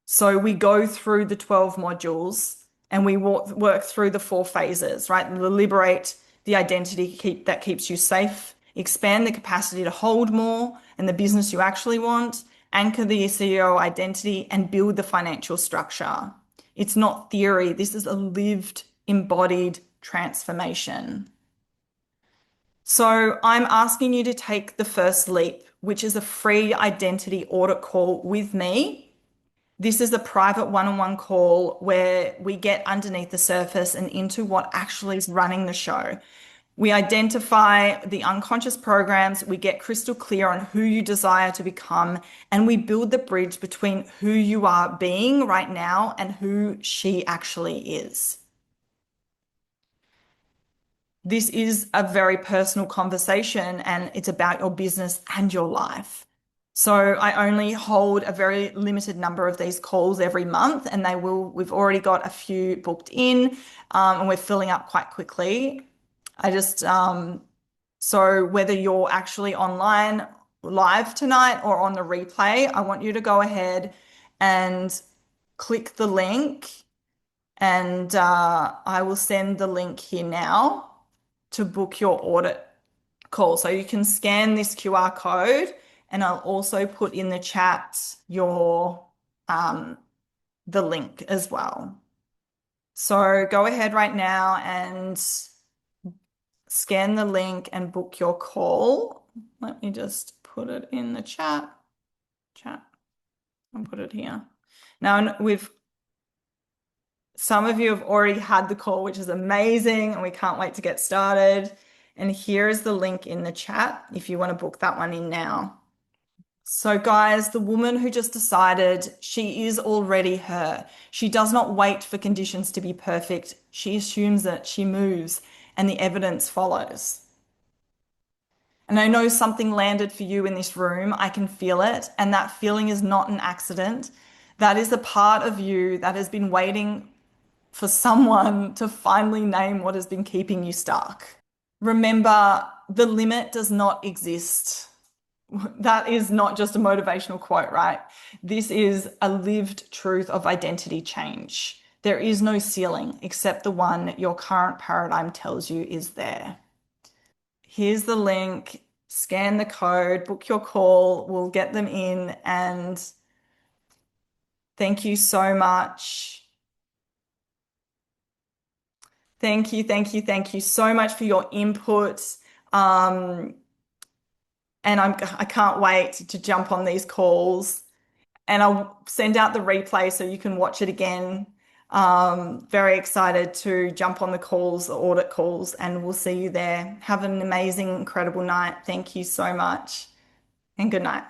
So we go through the 12 modules and we work through the 4 phases, right? Liberate the identity that keeps you safe, expand the capacity to hold more and the business you actually want, anchor the CEO identity, and build the financial structure. It's not theory. This is a lived, embodied transformation. So I'm asking you to take the first leap, which is a free identity audit call with me. This is a private one-on-one call where we get underneath the surface and into what actually is running the show. We identify the unconscious programs, we get crystal clear on who you desire to become, and we build the bridge between who you are being right now and who she actually is. This is a very personal conversation and it's about your business and your life. So I only hold a very limited number of these calls every month and we've already got a few booked in, and we're filling up quite quickly. So whether you're actually online live tonight or on the replay, I want you to go ahead and click the link and I will send the link here now to book your audit call. So you can scan this QR code and I'll also put in the chat the link as well. So go ahead right now and scan the link and book your call. Let me just put it in the chat. I'll put it here. Now Some of you have already had the call, which is amazing, and we can't wait to get started. And here is the link in the chat if you want to book that one in now. So, guys, the woman who just decided she is already her. She does not wait for conditions to be perfect. She assumes it, she moves, and the evidence follows. And I know something landed for you in this room. I can feel it. And that feeling is not an accident. That is a part of you that has been waiting for someone to finally name what has been keeping you stuck. Remember, the limit does not exist. That is not just a motivational quote, right? This is a lived truth of identity change. There is no ceiling except the one your current paradigm tells you is there. Here's the link. Scan the code, book your call. We'll get them in. And thank you so much. Thank you so much for your input. Um, and I can't wait to jump on these calls. And I'll send out the replay so you can watch it again. Very excited to jump on the calls, the audit calls, and we'll see you there. Have an amazing, incredible night. Thank you so much, and good night.